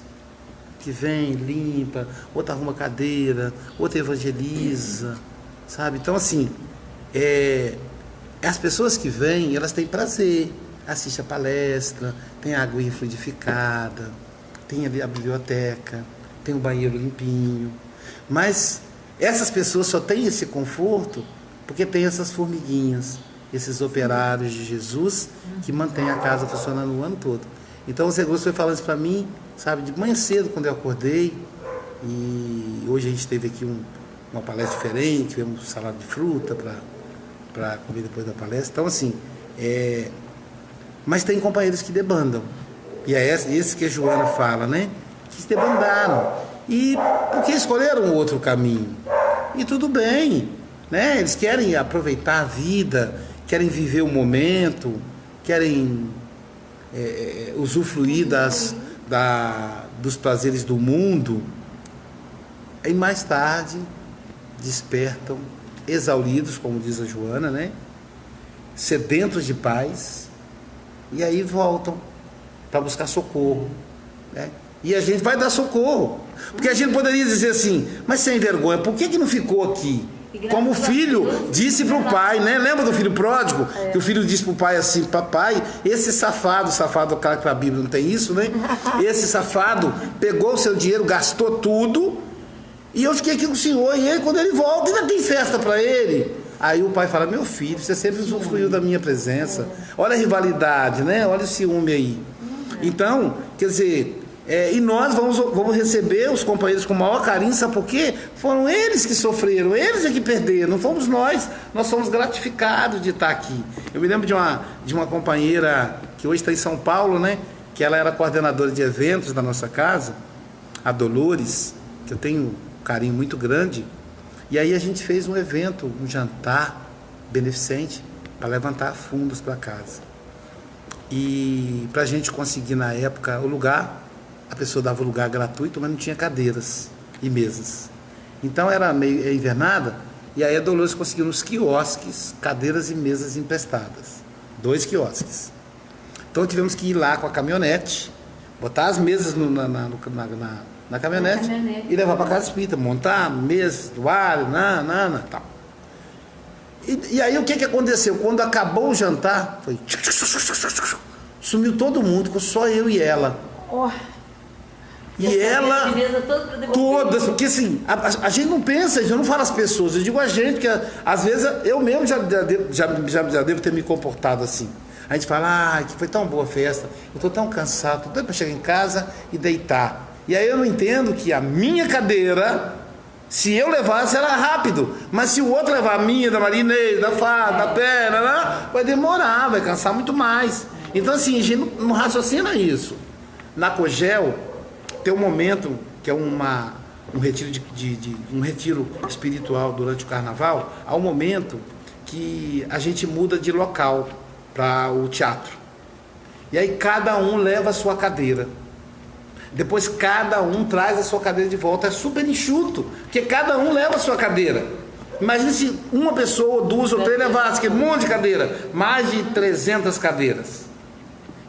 que vem, limpa, outra arruma cadeira, outra evangeliza, sabe? Então, assim, as pessoas que vêm, elas têm prazer, assistem a palestra, tem a aguinha fluidificada, tem ali a biblioteca, tem o banheiro limpinho, mas essas pessoas só têm esse conforto porque tem essas formiguinhas, esses operários de Jesus que mantêm a casa funcionando o ano todo. Então o Zé Grosso foi falando isso para mim, sabe, de manhã cedo quando eu acordei, e hoje a gente teve aqui uma palestra diferente, tivemos salada de fruta para comer depois da palestra. Então assim, mas tem companheiros que debandam, e é esse que a Joana fala, né, que se debandaram, e porque escolheram outro caminho, e tudo bem, né? Eles querem aproveitar a vida, querem viver o momento, querem usufruir dos prazeres do mundo, e mais tarde despertam exauridos, como diz a Joana, né? Sedentos de paz, e aí voltam para buscar socorro, né? E a gente vai dar socorro, porque a gente poderia dizer assim, mas sem vergonha, por que não ficou aqui? Como o filho disse para o pai, né? Lembra do filho pródigo? Que o filho disse para o pai assim, papai, esse safado, claro que a Bíblia não tem isso, né? Esse safado pegou o seu dinheiro, gastou tudo, e eu fiquei aqui com o senhor, e ele, quando ele volta, ainda tem festa para ele. Aí o pai fala, meu filho, você sempre usufruiu da minha presença. Olha a rivalidade, né? Olha o ciúme aí. Então, quer dizer, e nós vamos receber os companheiros com o maior carinho, sabe por quê? Foram eles que sofreram, eles é que perderam, não fomos nós somos gratificados de estar aqui. Eu me lembro de uma companheira que hoje está em São Paulo, né? Que ela era coordenadora de eventos da nossa casa, a Dolores, que eu tenho um carinho muito grande, e aí a gente fez um evento, um jantar beneficente para levantar fundos para casa. E para a gente conseguir na época o lugar, a pessoa dava o lugar gratuito, mas não tinha cadeiras e mesas. Então era meio invernada, e aí a Dolores conseguiu nos quiosques cadeiras e mesas emprestadas. 2 quiosques. Então tivemos que ir lá com a caminhonete, botar as mesas na caminhonete e levar para casa espírita, montar mesa, toalha, tal. E aí o que aconteceu? Quando acabou o jantar, foi... sumiu todo mundo, ficou só eu e ela. E ela, todas, porque assim, a gente não pensa, eu não falo as pessoas, eu digo a gente, que às vezes eu mesmo já devo ter me comportado assim. A gente fala, que foi tão boa a festa, eu estou tão cansado, estou doido para chegar em casa e deitar. E aí eu não entendo que a minha cadeira, se eu levasse, era rápido, mas se o outro levar a minha, da Marinês, da Fada, da Pena, vai demorar, vai cansar muito mais. Então assim, a gente não raciocina isso. Na Cogel, tem um momento que é um retiro um retiro espiritual durante o carnaval, há um momento que a gente muda de local para o teatro. E aí cada um leva a sua cadeira. Depois cada um traz a sua cadeira de volta. É super enxuto, porque cada um leva a sua cadeira. Imagina se uma pessoa, 2 ou 3 levassem um monte de cadeira, mais de 300 cadeiras.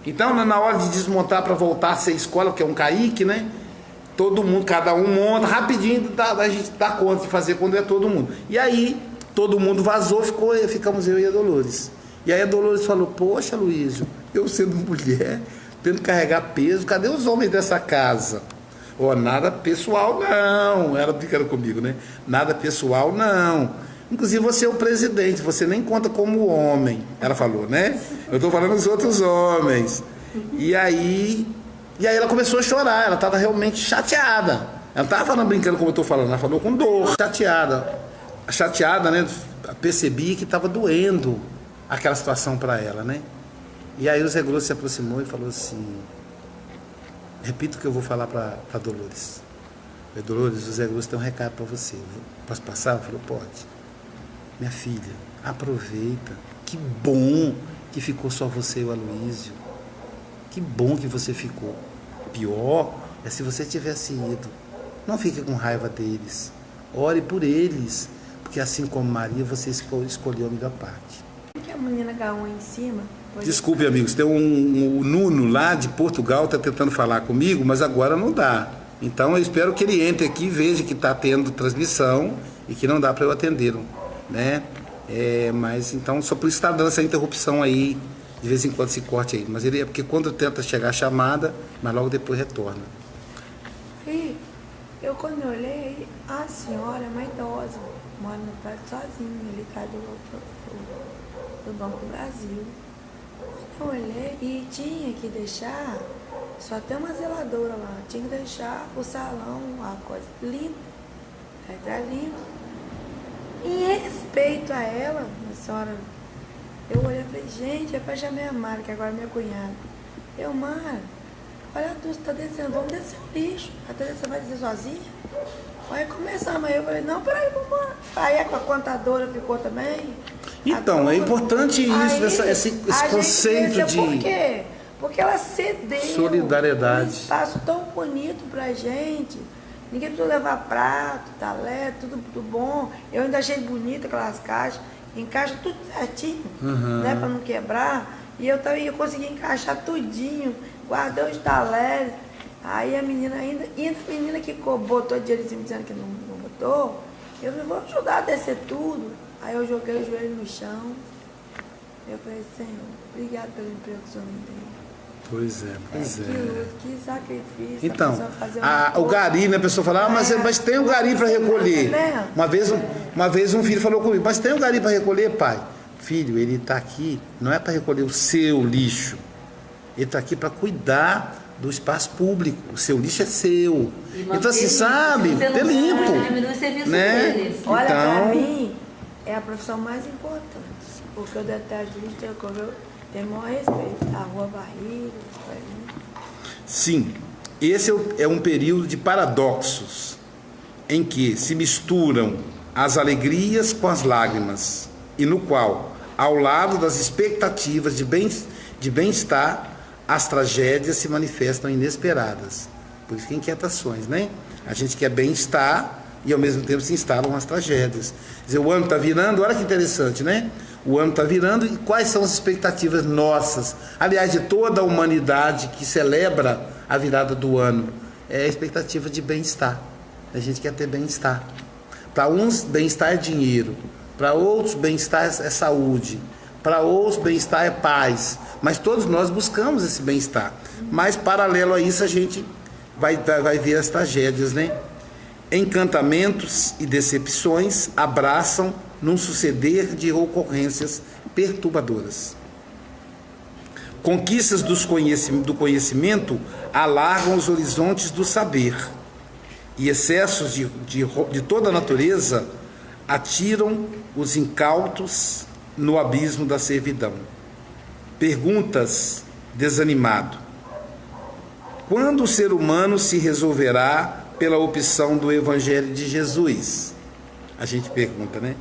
Então, na hora de desmontar para voltar a ser escola, que é um caique, né? Todo mundo, cada um monta rapidinho, a gente dá conta de fazer quando é todo mundo. E aí, todo mundo vazou, ficamos eu e a Dolores. E aí a Dolores falou, poxa, Luísio, eu sendo mulher, tendo que carregar peso, cadê os homens dessa casa? Nada pessoal não, ela brincando comigo, né? Nada pessoal não. Inclusive você é o presidente, você nem conta como homem, ela falou, né? Eu estou falando dos outros homens. E aí ela começou a chorar, ela estava realmente chateada. Ela não estava falando brincando como eu estou falando, ela falou com dor, chateada, né? Percebi que estava doendo aquela situação para ela, né? E aí o Zé Grosso se aproximou e falou assim, repito o que eu vou falar para Dolores. Eu, Dolores, o Zé Grosso tem um recado para você. Posso passar? Ela falou, pode. Minha filha, aproveita. Que bom que ficou só você e o Aloísio. Que bom que você ficou. Pior é se você tivesse ido. Não fique com raiva deles. Ore por eles, porque assim como Maria, você escolheu a melhor parte. Que a menina agarrou em cima. Desculpe, amigos, tem o Nuno lá de Portugal, está tentando falar comigo, mas agora não dá. Então eu espero que ele entre aqui e veja que está tendo transmissão e que não dá para eu atendê-lo, né? Mas então, só por isso está dando essa interrupção aí, de vez em quando se corte aí. Mas ele é porque quando tenta chegar a chamada, mas logo depois retorna. E quando eu olhei, a senhora é uma idosa, mora no prédio sozinha, ele cai do Banco do Brasil. Eu olhei e tinha que deixar, só tem uma zeladora lá, tinha que deixar o salão, a coisa limpa, tá limpo. Em respeito a ela, a senhora, eu olhei e falei, gente, é pra chamar a Mara, que agora é minha cunhada. Mara, olha a Dulce, tá descendo, vamos descer o lixo. A Teresa vai descer sozinha? Aí começamos, aí eu falei, não, peraí, vamos. Aí a contadora ficou também. Então, é importante isso, esse conceito de... Por quê? Porque ela cedeu solidariedade. Um espaço tão bonito pra gente. Ninguém precisou levar prato, talé, tudo bom. Eu ainda achei bonito aquelas caixas. Encaixa tudo certinho, né? Pra não quebrar. E eu consegui encaixar tudinho. Guardei os talheres. Aí a menina ainda a menina que botou dinheiro em cima dizendo que não botou, eu falei, vou ajudar a descer tudo. Aí eu joguei o joelho no chão. Eu falei, Senhor, obrigado pelo emprego que o Senhor me deu. Pois é. Que sacrifício. Então, o gari, né? A pessoa fala, mas tem o gari para recolher. Uma vez um filho falou comigo, mas tem o gari para recolher, pai? Filho, ele está aqui, não é para recolher o seu lixo. Ele está aqui para cuidar do espaço público. O seu lixo é seu. Então, assim, sabe? Ter limpo. Né? Olha, então, para mim, é a profissão mais importante. Porque eu detesto lixo, eu tenho o maior respeito. A rua varrida, sim, esse é um período de paradoxos, em que se misturam as alegrias com as lágrimas, e no qual, ao lado das expectativas de bem-estar, as tragédias se manifestam inesperadas. Por isso que inquietações, né? A gente quer bem-estar e ao mesmo tempo se instalam as tragédias. Quer dizer, o ano está virando, olha que interessante, né? O ano está virando e quais são as expectativas nossas? Aliás, de toda a humanidade que celebra a virada do ano. É a expectativa de bem-estar. A gente quer ter bem-estar. Para uns, bem-estar é dinheiro. Para outros, bem-estar é saúde. Para outros, bem-estar é paz. Mas todos nós buscamos esse bem-estar. Mas, paralelo a isso, a gente vai ver as tragédias, né? Encantamentos e decepções abraçam num suceder de ocorrências perturbadoras. Conquistas do conhecimento alargam os horizontes do saber. E excessos de toda a natureza atiram os incautos no abismo da servidão. Perguntas, desanimado. Quando o ser humano se resolverá pela opção do Evangelho de Jesus? A gente pergunta, né?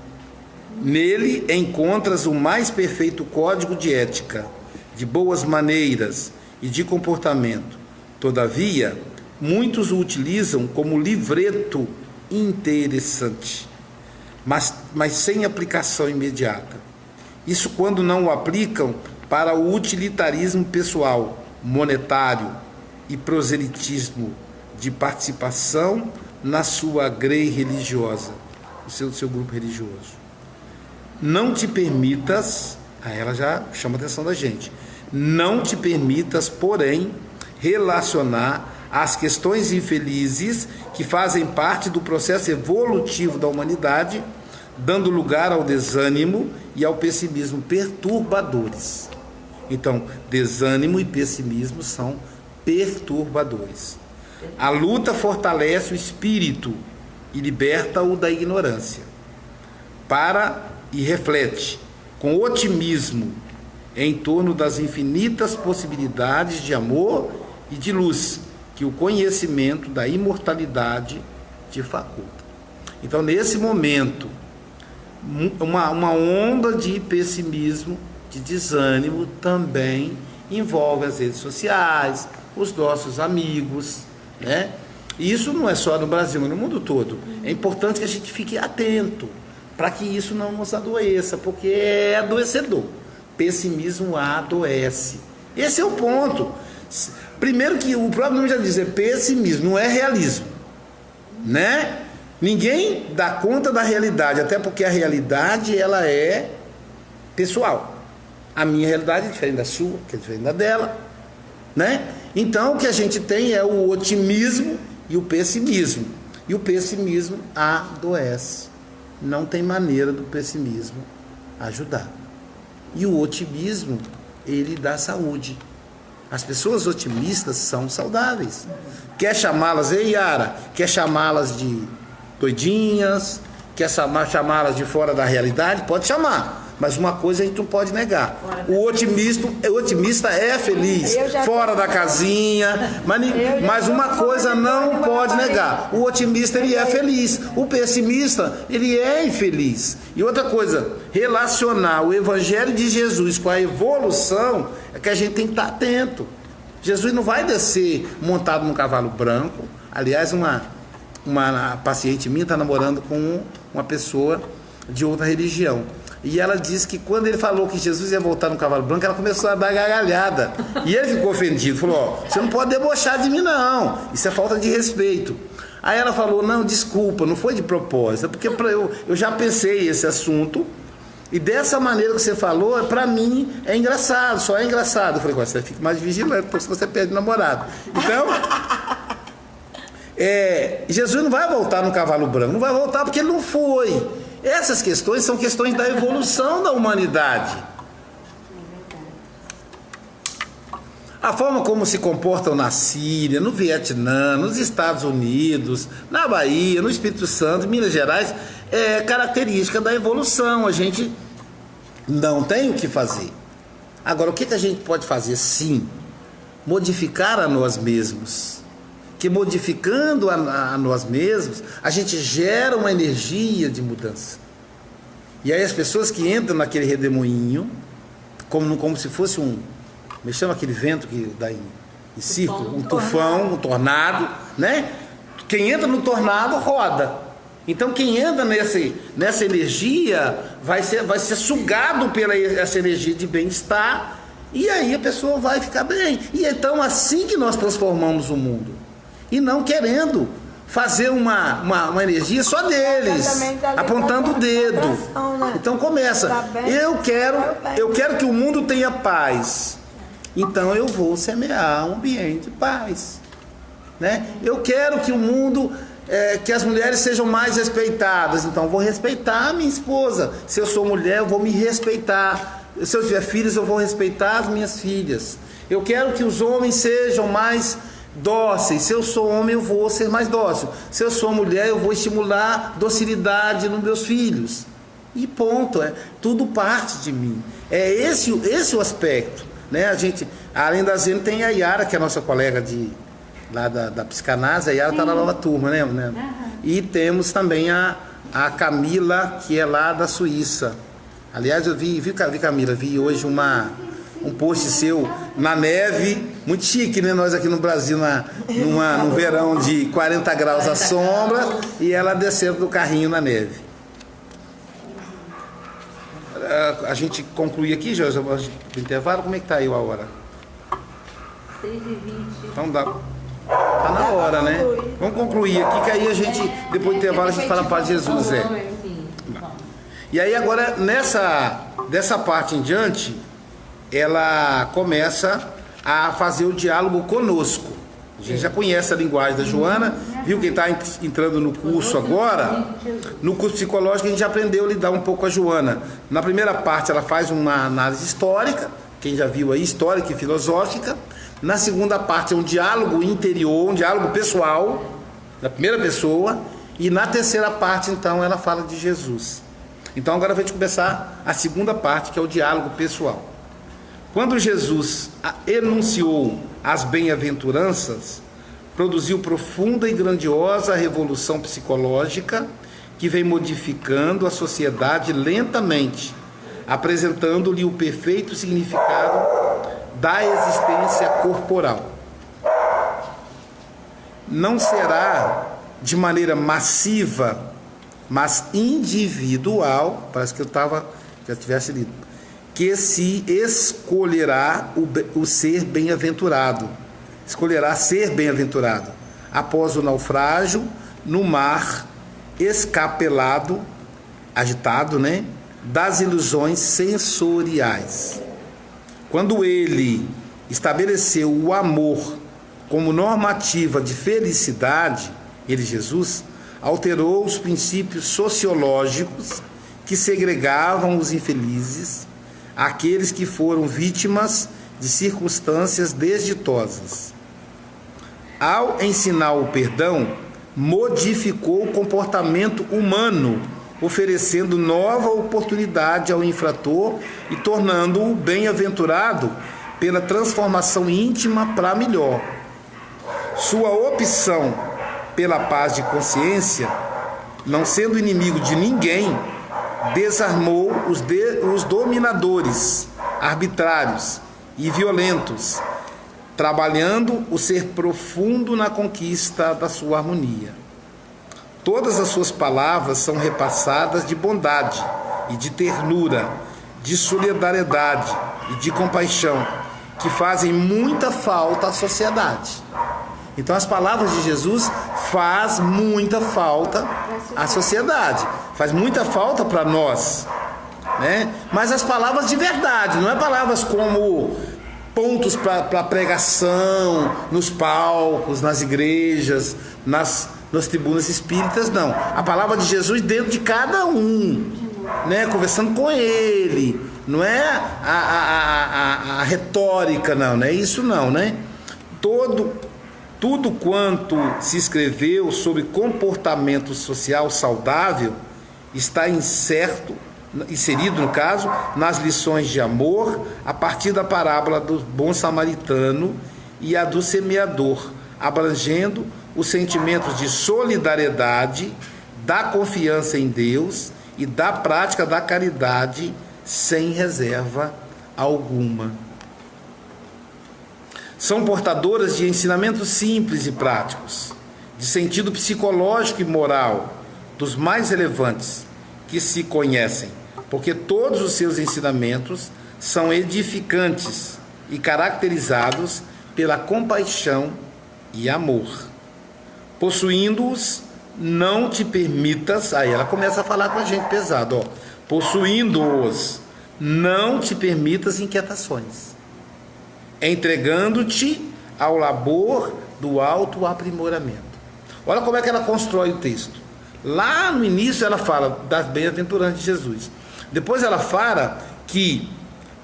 Nele encontras o mais perfeito código de ética, de boas maneiras e de comportamento. Todavia, muitos o utilizam como livreto interessante, mas sem aplicação imediata. Isso quando não o aplicam para o utilitarismo pessoal, monetário e proselitismo de participação na sua grei religiosa, o seu grupo religioso. Não te permitas, aí ela já chama a atenção da gente, não te permitas, porém, relacionar as questões infelizes que fazem parte do processo evolutivo da humanidade, dando lugar ao desânimo e ao pessimismo perturbadores. Então, desânimo e pessimismo são perturbadores. A luta fortalece o espírito e liberta-o da ignorância. E reflete com otimismo em torno das infinitas possibilidades de amor e de luz que o conhecimento da imortalidade te faculta. Então, nesse momento, uma onda de pessimismo, de desânimo, também envolve as redes sociais, os nossos amigos, né? E isso não é só no Brasil, mas no mundo todo. É importante que a gente fique atento para que isso não nos adoeça, porque é adoecedor. Pessimismo adoece. Esse é o ponto. Primeiro que o próprio nome já diz, é pessimismo, não é realismo, né? Ninguém dá conta da realidade, até porque a realidade ela é pessoal. A minha realidade é diferente da sua, que é diferente da dela, né? Então o que a gente tem é o otimismo e o pessimismo. E o pessimismo adoece. Não tem maneira do pessimismo ajudar. E o otimismo, ele dá saúde. As pessoas otimistas são saudáveis. Quer chamá-las, ei Yara, quer chamá-las de doidinhas, quer chamá-las de fora da realidade, pode chamar. Mas uma coisa a gente não pode negar. O otimista é feliz, fora da casinha, mas uma coisa não pode negar. O otimista ele é feliz, o pessimista ele é infeliz. E outra coisa, relacionar o evangelho de Jesus com a evolução é que a gente tem que estar atento. Jesus não vai descer montado num cavalo branco. Aliás, uma paciente minha está namorando com uma pessoa de outra religião. E ela disse que quando ele falou que Jesus ia voltar no cavalo branco, ela começou a dar gargalhada. E ele ficou ofendido, falou, ó, você não pode debochar de mim não, isso é falta de respeito. Aí ela falou, não, desculpa, não foi de propósito, porque eu já pensei esse assunto, e dessa maneira que você falou, para mim é engraçado, só é engraçado. Eu falei, você fica mais vigilante, porque você perde o namorado. Então, Jesus não vai voltar no cavalo branco, não vai voltar porque ele não foi. Essas questões são questões da evolução da humanidade. A forma como se comportam na Síria, no Vietnã, nos Estados Unidos, na Bahia, no Espírito Santo, em Minas Gerais, é característica da evolução. A gente não tem o que fazer. Agora, o que a gente pode fazer? Sim, modificar a nós mesmos. Que modificando a nós mesmos, a gente gera uma energia de mudança. E aí as pessoas que entram naquele redemoinho, como se fosse me chama aquele vento que dá em círculo, um tufão, um tornado, né? Quem entra no tornado roda. Então quem entra nessa energia vai ser sugado pela essa energia de bem-estar, e aí a pessoa vai ficar bem. E então assim que nós transformamos o mundo. E não querendo fazer uma energia só deles, apontando o dedo. Então começa, eu quero que o mundo tenha paz. Então eu vou semear um ambiente de paz, né? Eu quero que o mundo, que as mulheres sejam mais respeitadas. Então eu vou respeitar a minha esposa. Se eu sou mulher, eu vou me respeitar. Se eu tiver filhos, eu vou respeitar as minhas filhas. Eu quero que os homens sejam mais dóceis. Se eu sou homem, eu vou ser mais dócil. Se eu sou mulher, eu vou estimular docilidade nos meus filhos. E ponto. Tudo parte de mim. É esse o aspecto, né? A gente, além da Zene, tem a Yara, que é a nossa colega lá da psicanálise. A Yara está na nova turma, né? Uhum. E temos também a Camila, que é lá da Suíça. Aliás, eu vi Camila, vi hoje um post seu na neve, muito chique, né? Nós aqui no Brasil, num verão de 40 graus à sombra, e ela descendo do carrinho na neve. A gente conclui aqui, Jorge, do intervalo, como é que tá aí a hora? 6h20. Então tá na hora, né? Vamos concluir aqui, que aí a gente, depois do intervalo, a gente fala para Jesus, E aí agora, dessa parte em diante, ela começa a fazer o diálogo conosco. A gente já conhece a linguagem da Joana, viu quem está entrando no curso agora? No curso psicológico a gente já aprendeu a lidar um pouco com a Joana. Na primeira parte ela faz uma análise histórica, quem já viu aí, histórica e filosófica. Na segunda parte é um diálogo interior, um diálogo pessoal, na primeira pessoa. E na terceira parte, então, ela fala de Jesus. Então agora vai começar a segunda parte, que é o diálogo pessoal. Quando Jesus enunciou as bem-aventuranças, produziu profunda e grandiosa revolução psicológica que vem modificando a sociedade lentamente, apresentando-lhe o perfeito significado da existência corporal. não será de maneira massiva, mas individual, parece que eu já tivesse lido, que se escolherá o ser bem-aventurado, escolherá ser bem-aventurado, após o naufrágio, no mar escapelado, agitado, né, das ilusões sensoriais. Quando ele estabeleceu o amor como normativa de felicidade, ele, Jesus, alterou os princípios sociológicos que segregavam os infelizes, aqueles que foram vítimas de circunstâncias desditosas. Ao ensinar o perdão, modificou o comportamento humano, oferecendo nova oportunidade ao infrator e tornando-o bem-aventurado pela transformação íntima para melhor. Sua opção pela paz de consciência, não sendo inimigo de ninguém, desarmou os dominadores arbitrários e violentos, trabalhando o ser profundo na conquista da sua harmonia. Todas as suas palavras são repassadas de bondade e de ternura, de solidariedade e de compaixão, que fazem muita falta à sociedade. Então as palavras de Jesus faz muita falta à sociedade, faz muita falta para nós, né? Mas as palavras de verdade, não é palavras como pontos para pregação, nos palcos, nas igrejas, nas tribunas espíritas, não. A palavra de Jesus dentro de cada um, né? Conversando com ele, não é a retórica, não é isso não, né? Tudo quanto se escreveu sobre comportamento social saudável está inserido, no caso, nas lições de amor, a partir da parábola do bom samaritano e a do semeador, abrangendo os sentimentos de solidariedade, da confiança em Deus e da prática da caridade sem reserva alguma. São portadoras de ensinamentos simples e práticos, de sentido psicológico e moral, dos mais relevantes que se conhecem, porque todos os seus ensinamentos são edificantes e caracterizados pela compaixão e amor. Possuindo-os, não te permitas... Aí ela começa a falar com a gente pesado, ó. Possuindo-os, não te permitas inquietações, entregando-te ao labor do autoaprimoramento. Olha como é que ela constrói o texto. Lá no início ela fala das bem-aventuranças de Jesus. Depois ela fala que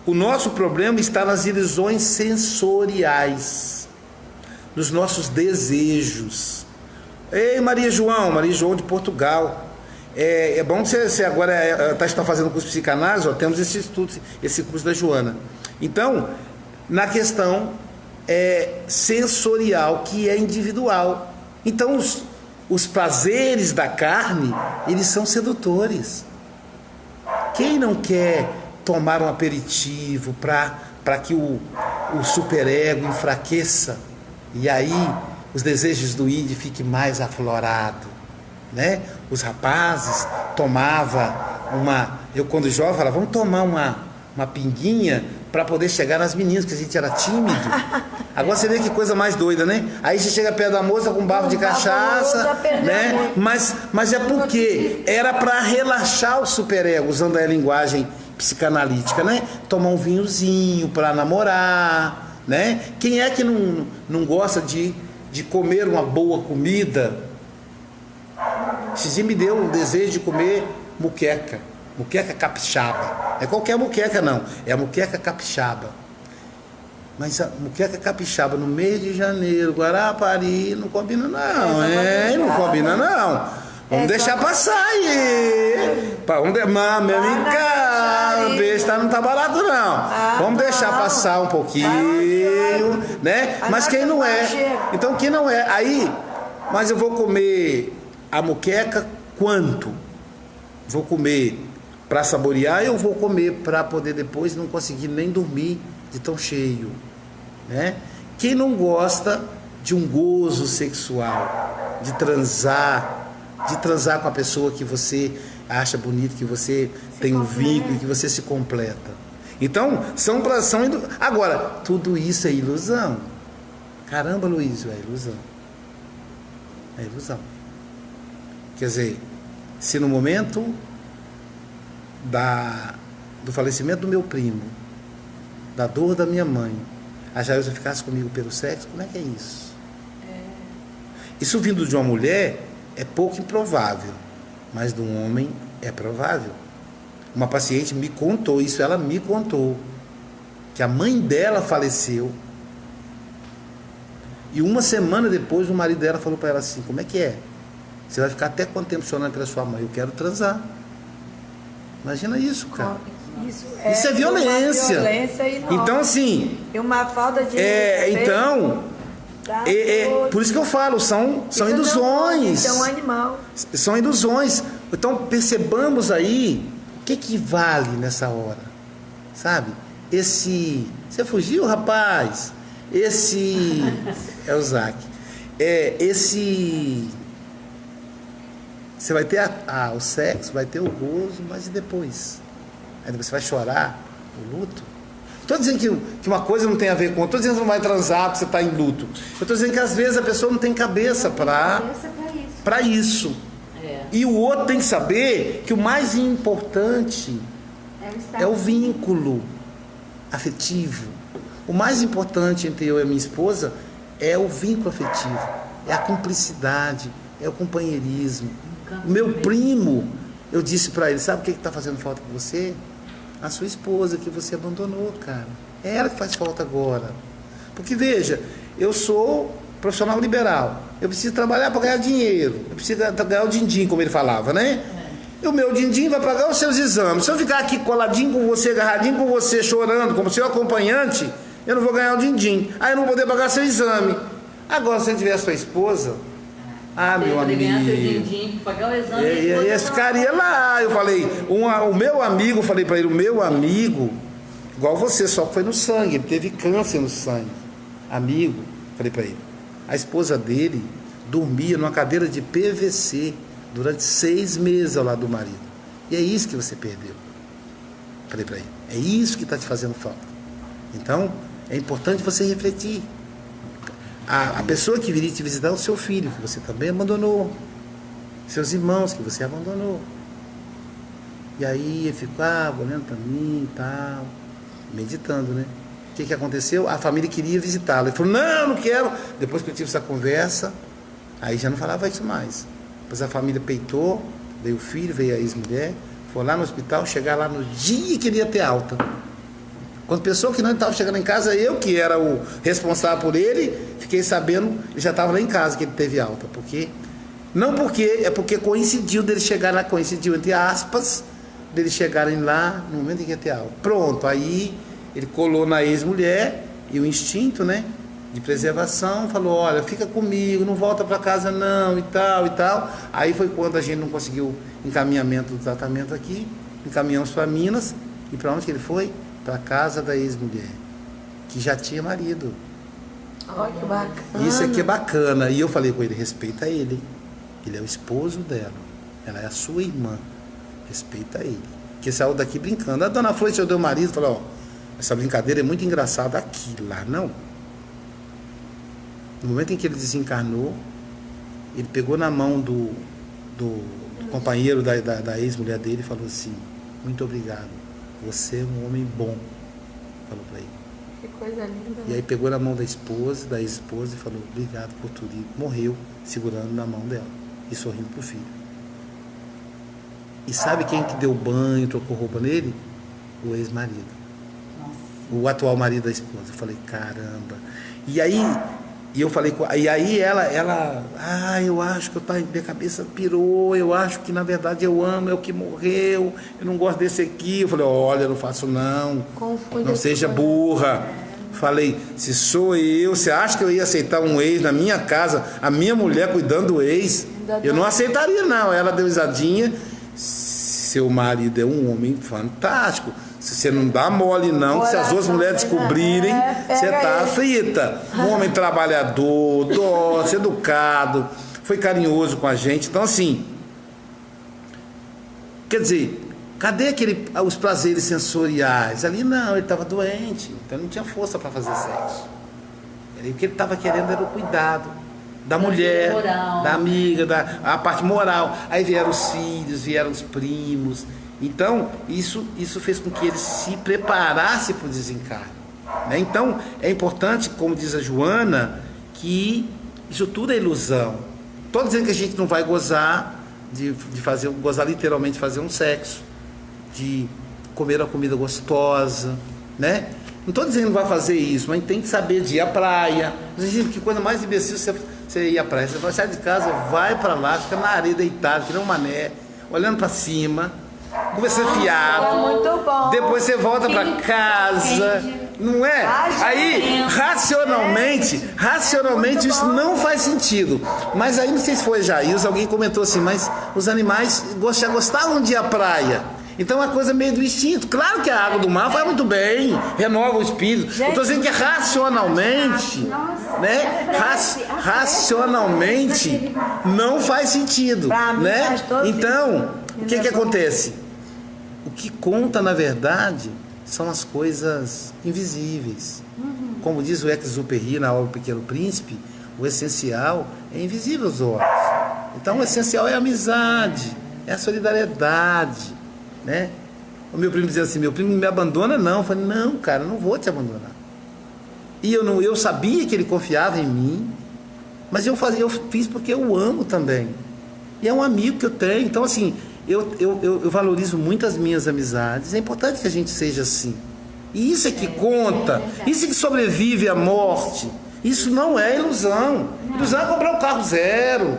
o nosso problema está nas ilusões sensoriais, nos nossos desejos. Ei, Maria João de Portugal. É bom que você agora está fazendo curso de psicanálise, ó, temos esse estudo, esse curso da Joana. Então, na questão sensorial, que é individual. Então, os prazeres da carne, eles são sedutores. Quem não quer tomar um aperitivo para que o superego enfraqueça e aí os desejos do id fiquem mais aflorados, né? Os rapazes tomavam eu quando jovem falava, vamos tomar uma pinguinha para poder chegar nas meninas, porque a gente era tímido. Agora você vê que coisa mais doida, né? Aí você chega perto da moça com um bafo de cachaça, né? Mas é porque era para relaxar o superego, usando a linguagem psicanalítica, né? Tomar um vinhozinho para namorar, né? Quem é que não gosta de comer uma boa comida? Esse dia me deu um desejo de comer muqueca capixaba. Não é qualquer muqueca não, é a muqueca capixaba. Mas a muqueca capixaba no mês de janeiro, Guarapari, não combina não, não combina não. Vamos deixar passar aí. Vamos vem cá, besta não tá barato não. Vamos deixar passar um pouquinho, né? Mas quem não é? Então quem não é? Aí, mas eu vou comer a muqueca quanto? Vou comer para saborear, eu vou comer para poder depois não conseguir nem dormir de tão cheio, né? Quem não gosta de um gozo sexual, de transar com a pessoa que você acha bonita, que você tem um vínculo, que você se completa. Então, agora, tudo isso é ilusão. Caramba, Luísio, é ilusão. É ilusão. Quer dizer, se no momento do falecimento do meu primo, da dor da minha mãe, a Jailza ficasse comigo pelo sexo, como é que é isso? Isso vindo de uma mulher é pouco improvável, mas de um homem é provável. Uma paciente me contou isso, ela me contou, que a mãe dela faleceu e uma semana depois o marido dela falou para ela assim, como é que é? Você vai ficar até quanto tempo chorando pela sua mãe? Eu quero transar. Imagina isso, cara. Isso é violência. Uma violência enorme. Então, assim... E uma falta de... Então... por isso que eu falo, são ilusões. É um animal. São ilusões. Então, percebamos aí o que vale nessa hora. Sabe? Você fugiu, rapaz? É o Zac. Você vai ter o sexo, vai ter o gozo, mas e depois? Aí depois você vai chorar o luto? Estou dizendo que uma coisa não tem a ver com outra. Estou dizendo que você não vai transar porque você está em luto. Eu estou dizendo que às vezes a pessoa não tem cabeça para isso. E o outro tem que saber que o mais importante é o vínculo afetivo. O mais importante entre eu e a minha esposa é o vínculo afetivo, é a cumplicidade, é o companheirismo. O meu primo, eu disse para ele, sabe o que está fazendo falta com você? A sua esposa que você abandonou, cara. É ela que faz falta agora. Porque veja, eu sou profissional liberal, eu preciso trabalhar para ganhar dinheiro, eu preciso ganhar o din-din, como ele falava, né? E o meu din-din vai pagar os seus exames. Se eu ficar aqui coladinho com você, agarradinho com você, chorando, como seu acompanhante, eu não vou ganhar o din-din. Aí eu não vou poder pagar seu exame. Agora, se você tiver a sua esposa, meu amigo. Pagar o exame. E esse ficaria lá. Eu falei, o meu amigo, falei para ele, o meu amigo, igual você, só que foi no sangue, ele teve câncer no sangue. Amigo, falei para ele, a esposa dele dormia numa cadeira de PVC durante 6 meses ao lado do marido. E é isso que você perdeu. Falei para ele, é isso que está te fazendo falta. Então, é importante você refletir. A pessoa que viria te visitar é o seu filho, que você também abandonou. Seus irmãos, que você abandonou. E aí ele ficava olhando para mim e tal, meditando, né? O que aconteceu? A família queria visitá-lo. Ele falou, não quero. Depois que eu tive essa conversa, aí já não falava isso mais. Depois a família peitou, veio o filho, veio a ex-mulher, foi lá no hospital, chegar lá no dia que ele ia ter alta. Quando pessoa que não estava chegando em casa, eu que era o responsável por ele, fiquei sabendo, ele já estava lá em casa que ele teve alta. É porque coincidiu dele chegar lá, coincidiu entre aspas, deles chegarem lá no momento em que ia ter alta. Pronto, aí ele colou na ex-mulher e o instinto, né, de preservação, falou, olha, fica comigo, não volta para casa não, e tal, e tal. Aí foi quando a gente não conseguiu encaminhamento do tratamento aqui, encaminhamos para Minas, e para onde que ele foi? Para a casa da ex-mulher, que já tinha marido. Olha que bacana. Isso aqui é bacana. E eu falei com ele, respeita ele. Ele é o esposo dela. Ela é a sua irmã. Respeita ele. Porque saiu daqui brincando. A dona Flor, seu deu marido, falou, essa brincadeira é muito engraçada aqui, lá não. No momento em que ele desencarnou, ele pegou na mão do companheiro da ex-mulher dele e falou assim, muito obrigado. Você é um homem bom, falou para ele. Que coisa linda. E aí pegou na mão da ex-esposa e falou, obrigado por tudo. E morreu segurando na mão dela e sorrindo pro filho. E sabe quem que deu banho, trocou roupa nele? O ex-marido. O atual marido da esposa. Eu falei, caramba. E aí ela, eu acho que minha cabeça pirou, eu acho que na verdade eu amo, é o que morreu, eu não gosto desse aqui. Eu falei, olha, não faço não, não seja burra. Falei, se sou eu, você acha que eu ia aceitar um ex na minha casa, a minha mulher cuidando do ex? Eu não aceitaria não. Ela deu risadinha, seu marido é um homem fantástico. Se você não dá mole não, se as duas mulheres descobrirem, você tá frita. Um homem trabalhador, dócil, educado, foi carinhoso com a gente. Então assim, quer dizer, cadê os prazeres sensoriais? Ali não, ele estava doente, então não tinha força para fazer sexo. O que ele estava querendo era o cuidado da mulher, moral, da amiga, a parte moral. Aí vieram os filhos, vieram os primos. Então, isso fez com que ele se preparasse para o desencarne. Né? Então, é importante, como diz a Joana, que isso tudo é ilusão. Estou dizendo que a gente não vai gozar, gozar literalmente, fazer um sexo, de comer uma comida gostosa, né? Não estou dizendo que não vai fazer isso, mas tem que saber de ir à praia. Gente, que coisa mais imbecil você ir à praia. Você vai sair de casa, vai para lá, fica na areia deitado, que nem um mané, olhando para cima, conversando fiado. Muito bom. Depois você volta para casa, não é? Aí, racionalmente isso não faz sentido. Mas aí, não sei se foi Jair, alguém comentou assim, mas os animais já gostavam de ir à praia. Então é uma coisa meio do instinto. Claro que a água do mar faz muito bem, renova o espírito. Eu estou dizendo que racionalmente, né? Racionalmente não faz sentido, né? Então, o que acontece? O que conta, na verdade, são as coisas invisíveis. Como diz o Exupéry na obra Pequeno Príncipe, o essencial é invisível aos olhos. Então o essencial é a amizade, é a solidariedade, né? O meu primo dizia assim, meu primo não me abandona não. Eu falei, não, cara, eu não vou te abandonar. E eu sabia que ele confiava em mim, mas eu fiz porque eu o amo também. E é um amigo que eu tenho. Então assim, eu valorizo muito as minhas amizades. É importante que a gente seja assim. E isso é que conta. Isso é que sobrevive à morte. Isso não é ilusão. Ilusão é comprar um carro zero.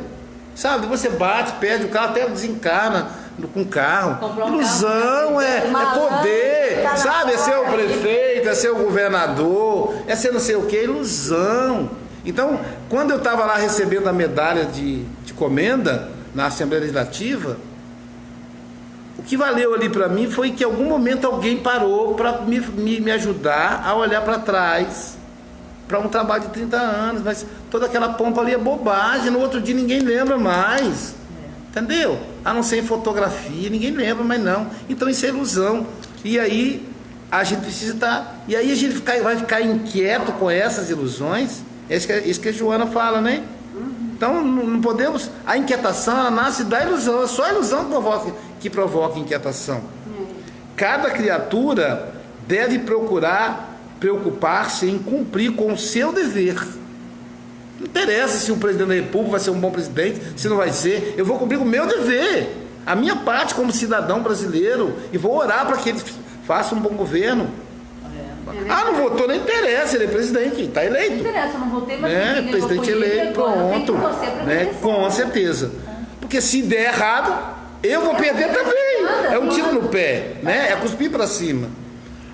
Sabe, você bate, perde o carro, até desencarna com o carro. Ilusão é poder, sabe? É ser o prefeito, é ser o governador, é ser não sei o que, ilusão. Então, quando eu estava lá recebendo a medalha de comenda na Assembleia Legislativa, o que valeu ali para mim foi que em algum momento alguém parou para me ajudar a olhar para trás, para um trabalho de 30 anos, mas toda aquela pompa ali é bobagem, no outro dia ninguém lembra mais. Entendeu? A não ser em fotografia, ninguém lembra mais não. Então isso é ilusão. E aí a gente precisa estar. E aí a gente vai ficar inquieto com essas ilusões. É isso que a Joana fala, né? Então não podemos. A inquietação ela nasce da ilusão. É só a ilusão que provoca inquietação. Cada criatura deve preocupar-se em cumprir com o seu dever. Não interessa se o presidente da República vai ser um bom presidente, se não vai ser. Eu vou cumprir com o meu dever, a minha parte como cidadão brasileiro, e vou orar para que ele faça um bom governo. Não votou, não interessa, ele é presidente, está eleito. Não interessa, não votei, mas presidente eleito, pronto. Né? Com certeza. Porque se der errado, eu vou perder também. É um tiro no pé, né? É cuspir para cima.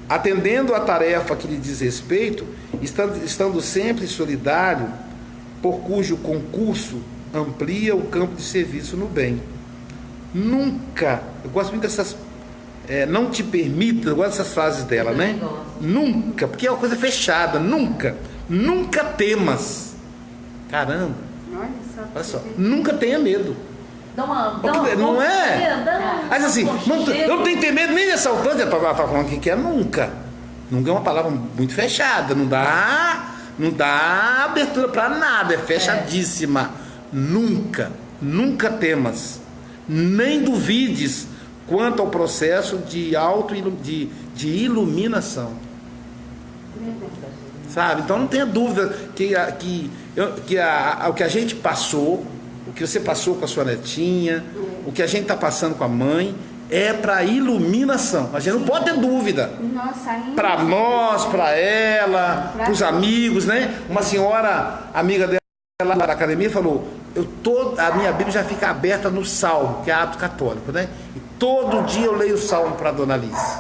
Atendendo a tarefa que lhe diz respeito, estando sempre solidário, por cujo concurso amplia o campo de serviço no bem. Nunca, eu gosto muito dessas, não te permita, eu gosto dessas frases dela, né? Nunca, porque é uma coisa fechada, nunca temas. Caramba, olha só, nunca tenha medo. Não é? Mas assim, eu não tenho que ter medo nem de assaltante, ela está falando que quer nunca. Nunca é uma palavra muito fechada, não dá abertura para nada, é fechadíssima. Nunca temas, nem duvides quanto ao processo de iluminação. Sabe? Então não tenha dúvida que o que a gente passou, o que você passou com a sua netinha, o que a gente está passando com a mãe, é para iluminação. A gente não pode ter dúvida. Para nós, para ela, para os amigos, né? Uma senhora amiga dela lá da academia falou: a minha Bíblia já fica aberta no Salmo, que é ato católico, né? E todo dia eu leio o Salmo para a Dona Alice.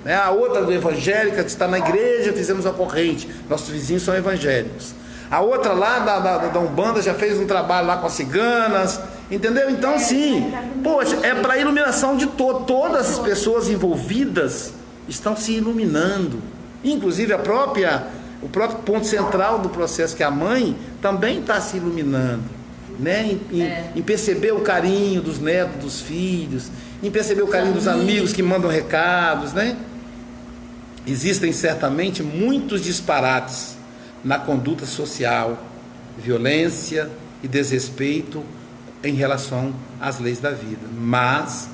Né? A outra do evangélica que está na igreja, fizemos a corrente. Nossos vizinhos são evangélicos. A outra lá da Umbanda já fez um trabalho lá com as ciganas. Entendeu? Então, sim, poxa, é para a iluminação de todas as pessoas envolvidas estão se iluminando. Inclusive o próprio ponto central do processo, que é a mãe, também está se iluminando, né? Em perceber o carinho dos netos, dos filhos, em perceber o carinho dos amigos que mandam recados, né? Existem certamente muitos disparates na conduta social, violência e desrespeito em relação às leis da vida. Mas,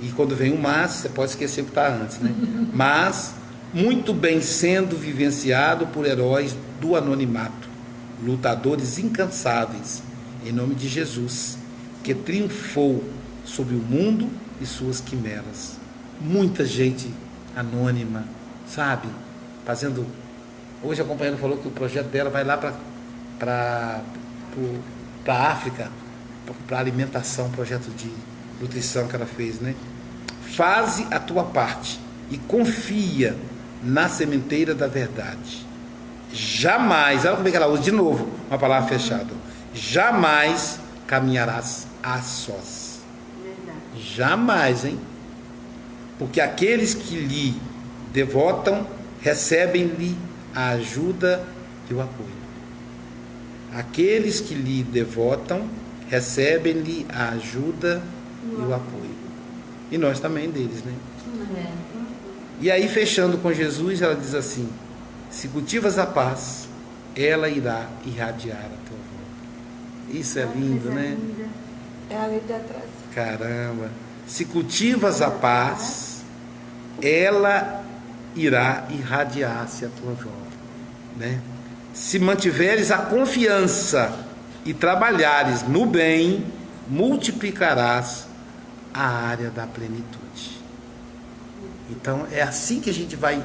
e quando vem o mas, você pode esquecer o que está antes, né? Mas, muito bem sendo vivenciado por heróis do anonimato, lutadores incansáveis, em nome de Jesus, que triunfou sobre o mundo e suas quimeras. Muita gente anônima, sabe? Fazendo... Hoje a companheira falou que o projeto dela vai lá para a África, para alimentação, projeto de nutrição que ela fez, né? Faze a tua parte e confia na sementeira da verdade. Jamais, olha como é que ela usa de novo uma palavra fechada, jamais caminharás a sós. Jamais, hein? Porque aqueles que lhe devotam recebem-lhe a ajuda e o apoio. Aqueles que lhe devotam recebem-lhe a ajuda e o apoio. E nós também deles, né? E aí, fechando com Jesus, ela diz assim: se cultivas a paz, ela irá irradiar a tua volta. Isso é lindo, né? É a lei da atração. Caramba! Se cultivas a paz, ela irá irradiar-se a tua volta, né? Se mantiveres a confiança e trabalhares no bem, multiplicarás a área da plenitude. Então é assim que a gente vai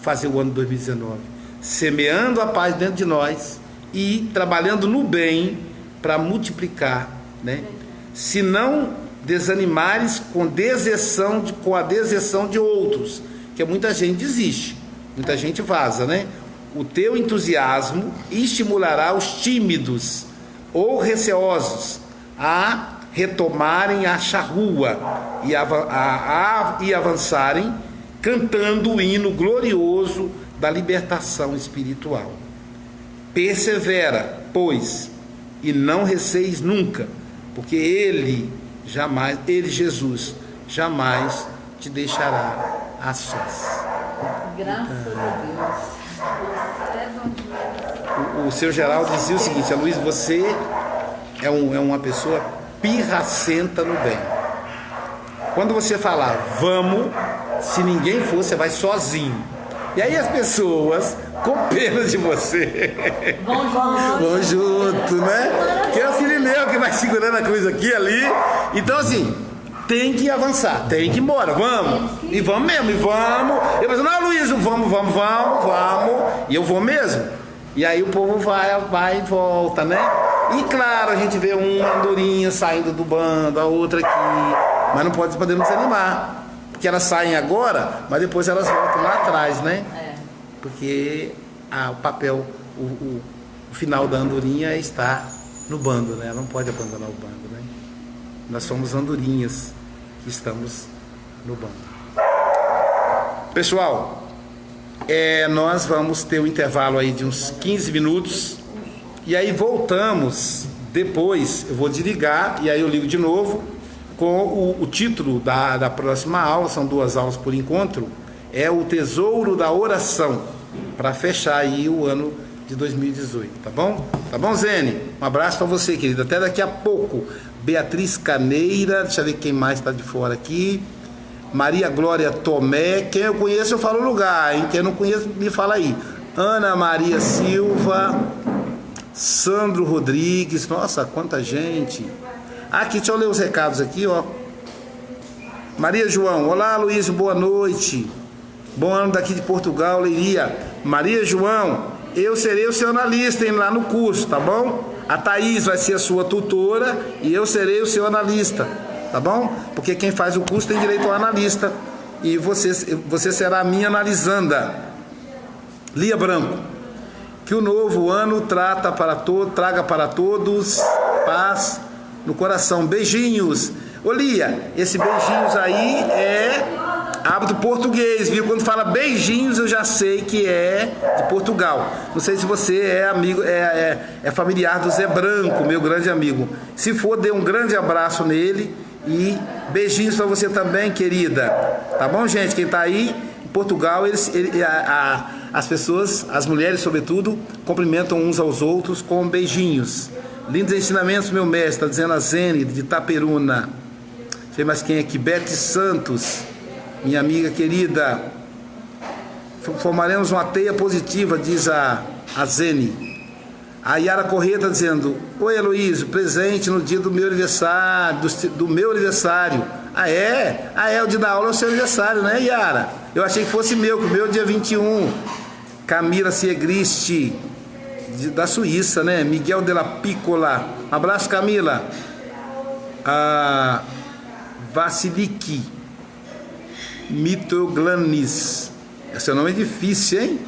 fazer o ano 2019, semeando a paz dentro de nós e trabalhando no bem para multiplicar, né? Se não desanimares com a deserção de outros, que muita gente desiste, muita gente vaza, né? O teu entusiasmo estimulará os tímidos ou receosos a retomarem a charrua e avançarem cantando o hino glorioso da libertação espiritual. Persevera, pois, e não receis nunca, porque Ele, Jesus, jamais te deixará a sós. Graças a Deus. O seu Geraldo dizia o seguinte: Luiz, você é uma pessoa pirracenta no bem. Quando você falar vamos, se ninguém for, você vai sozinho. E aí as pessoas, com pena de você, vão junto, né? Que é o Cirineu que vai segurando a cruz aqui e ali. Então, assim, tem que avançar, tem que ir embora, vamos. E vamos mesmo, e vamos. Eu penso, não, Luiz, vamos. E eu vou mesmo. E aí o povo vai e volta, né? E claro, a gente vê uma andorinha saindo do bando, a outra aqui. Mas não podemos desanimar. Porque elas saem agora, mas depois elas voltam lá atrás, né? Porque o papel, o final da andorinha é estar no bando, né? Ela não pode abandonar o bando, né? Nós somos andorinhas que estamos no bando. Pessoal, nós vamos ter um intervalo aí de uns 15 minutos. E aí voltamos depois, eu vou desligar e aí eu ligo de novo com o título da próxima aula. São 2 aulas por encontro. É o Tesouro da Oração, para fechar aí o ano de 2018, tá bom? Tá bom, Zene? Um abraço para você, querido. Até daqui a pouco. Beatriz Caneira, deixa eu ver quem mais está de fora aqui. Maria Glória Tomé. Quem eu conheço, eu falo o lugar, hein? Quem eu não conheço, me fala aí. Ana Maria Silva. Sandro Rodrigues. Nossa, quanta gente. Aqui, deixa eu ler os recados aqui, ó. Maria João. Olá, Luiz, boa noite. Bom ano daqui de Portugal, Leiria. Maria João, eu serei o seu analista, hein, lá no curso, tá bom? A Thaís vai ser a sua tutora e eu serei o seu analista, tá bom? Porque quem faz o curso tem direito ao analista. E você será a minha analisanda. Lia Branco. Que o novo ano traga para todos paz, no coração. Beijinhos. Ô Lia, esse beijinhos aí é hábito português, viu? Quando fala beijinhos eu já sei que é de Portugal. Não sei se você é amigo, é familiar do Zé Branco, meu grande amigo. Se for, dê um grande abraço nele e beijinhos para você também, querida. Tá bom, gente? Quem tá aí em Portugal, as pessoas, as mulheres sobretudo, cumprimentam uns aos outros com beijinhos. Lindos ensinamentos, meu mestre, tá dizendo a Zene de Itaperuna. Não sei mais quem é aqui, Bete Santos, minha amiga querida. Formaremos uma teia positiva, diz a Zene. A Yara Corrêa está dizendo: oi, Heloísio, presente no dia do meu aniversário, do meu aniversário. Ah, é? Ah, é, o dia da aula é o seu aniversário, né, Yara? Eu achei que fosse meu, que o meu é dia 21. Camila Siegrist, da Suíça, né? Miguel de la Piccola. Um abraço, Camila. A Vasiliki Mitoglanis. Esse nome é difícil, hein?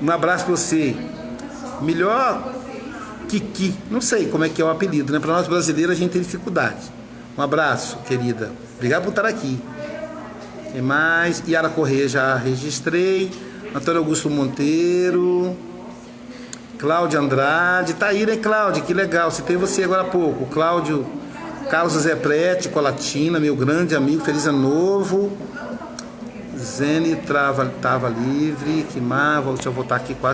Um abraço para você. Melhor Kiki. Não sei como é que é o apelido, né? Para nós brasileiros a gente tem dificuldade. Um abraço, querida. Obrigado por estar aqui. Tem mais? Yara Corrêa, já registrei. Antônio Augusto Monteiro. Cláudia Andrade. Tá aí, né, Cláudia? Que legal. Citei você agora há pouco. Cláudio Carlos Zé Prete, Colatina, meu grande amigo. Feliz ano novo. Zene tava livre. Que mar. Deixa eu voltar aqui quase.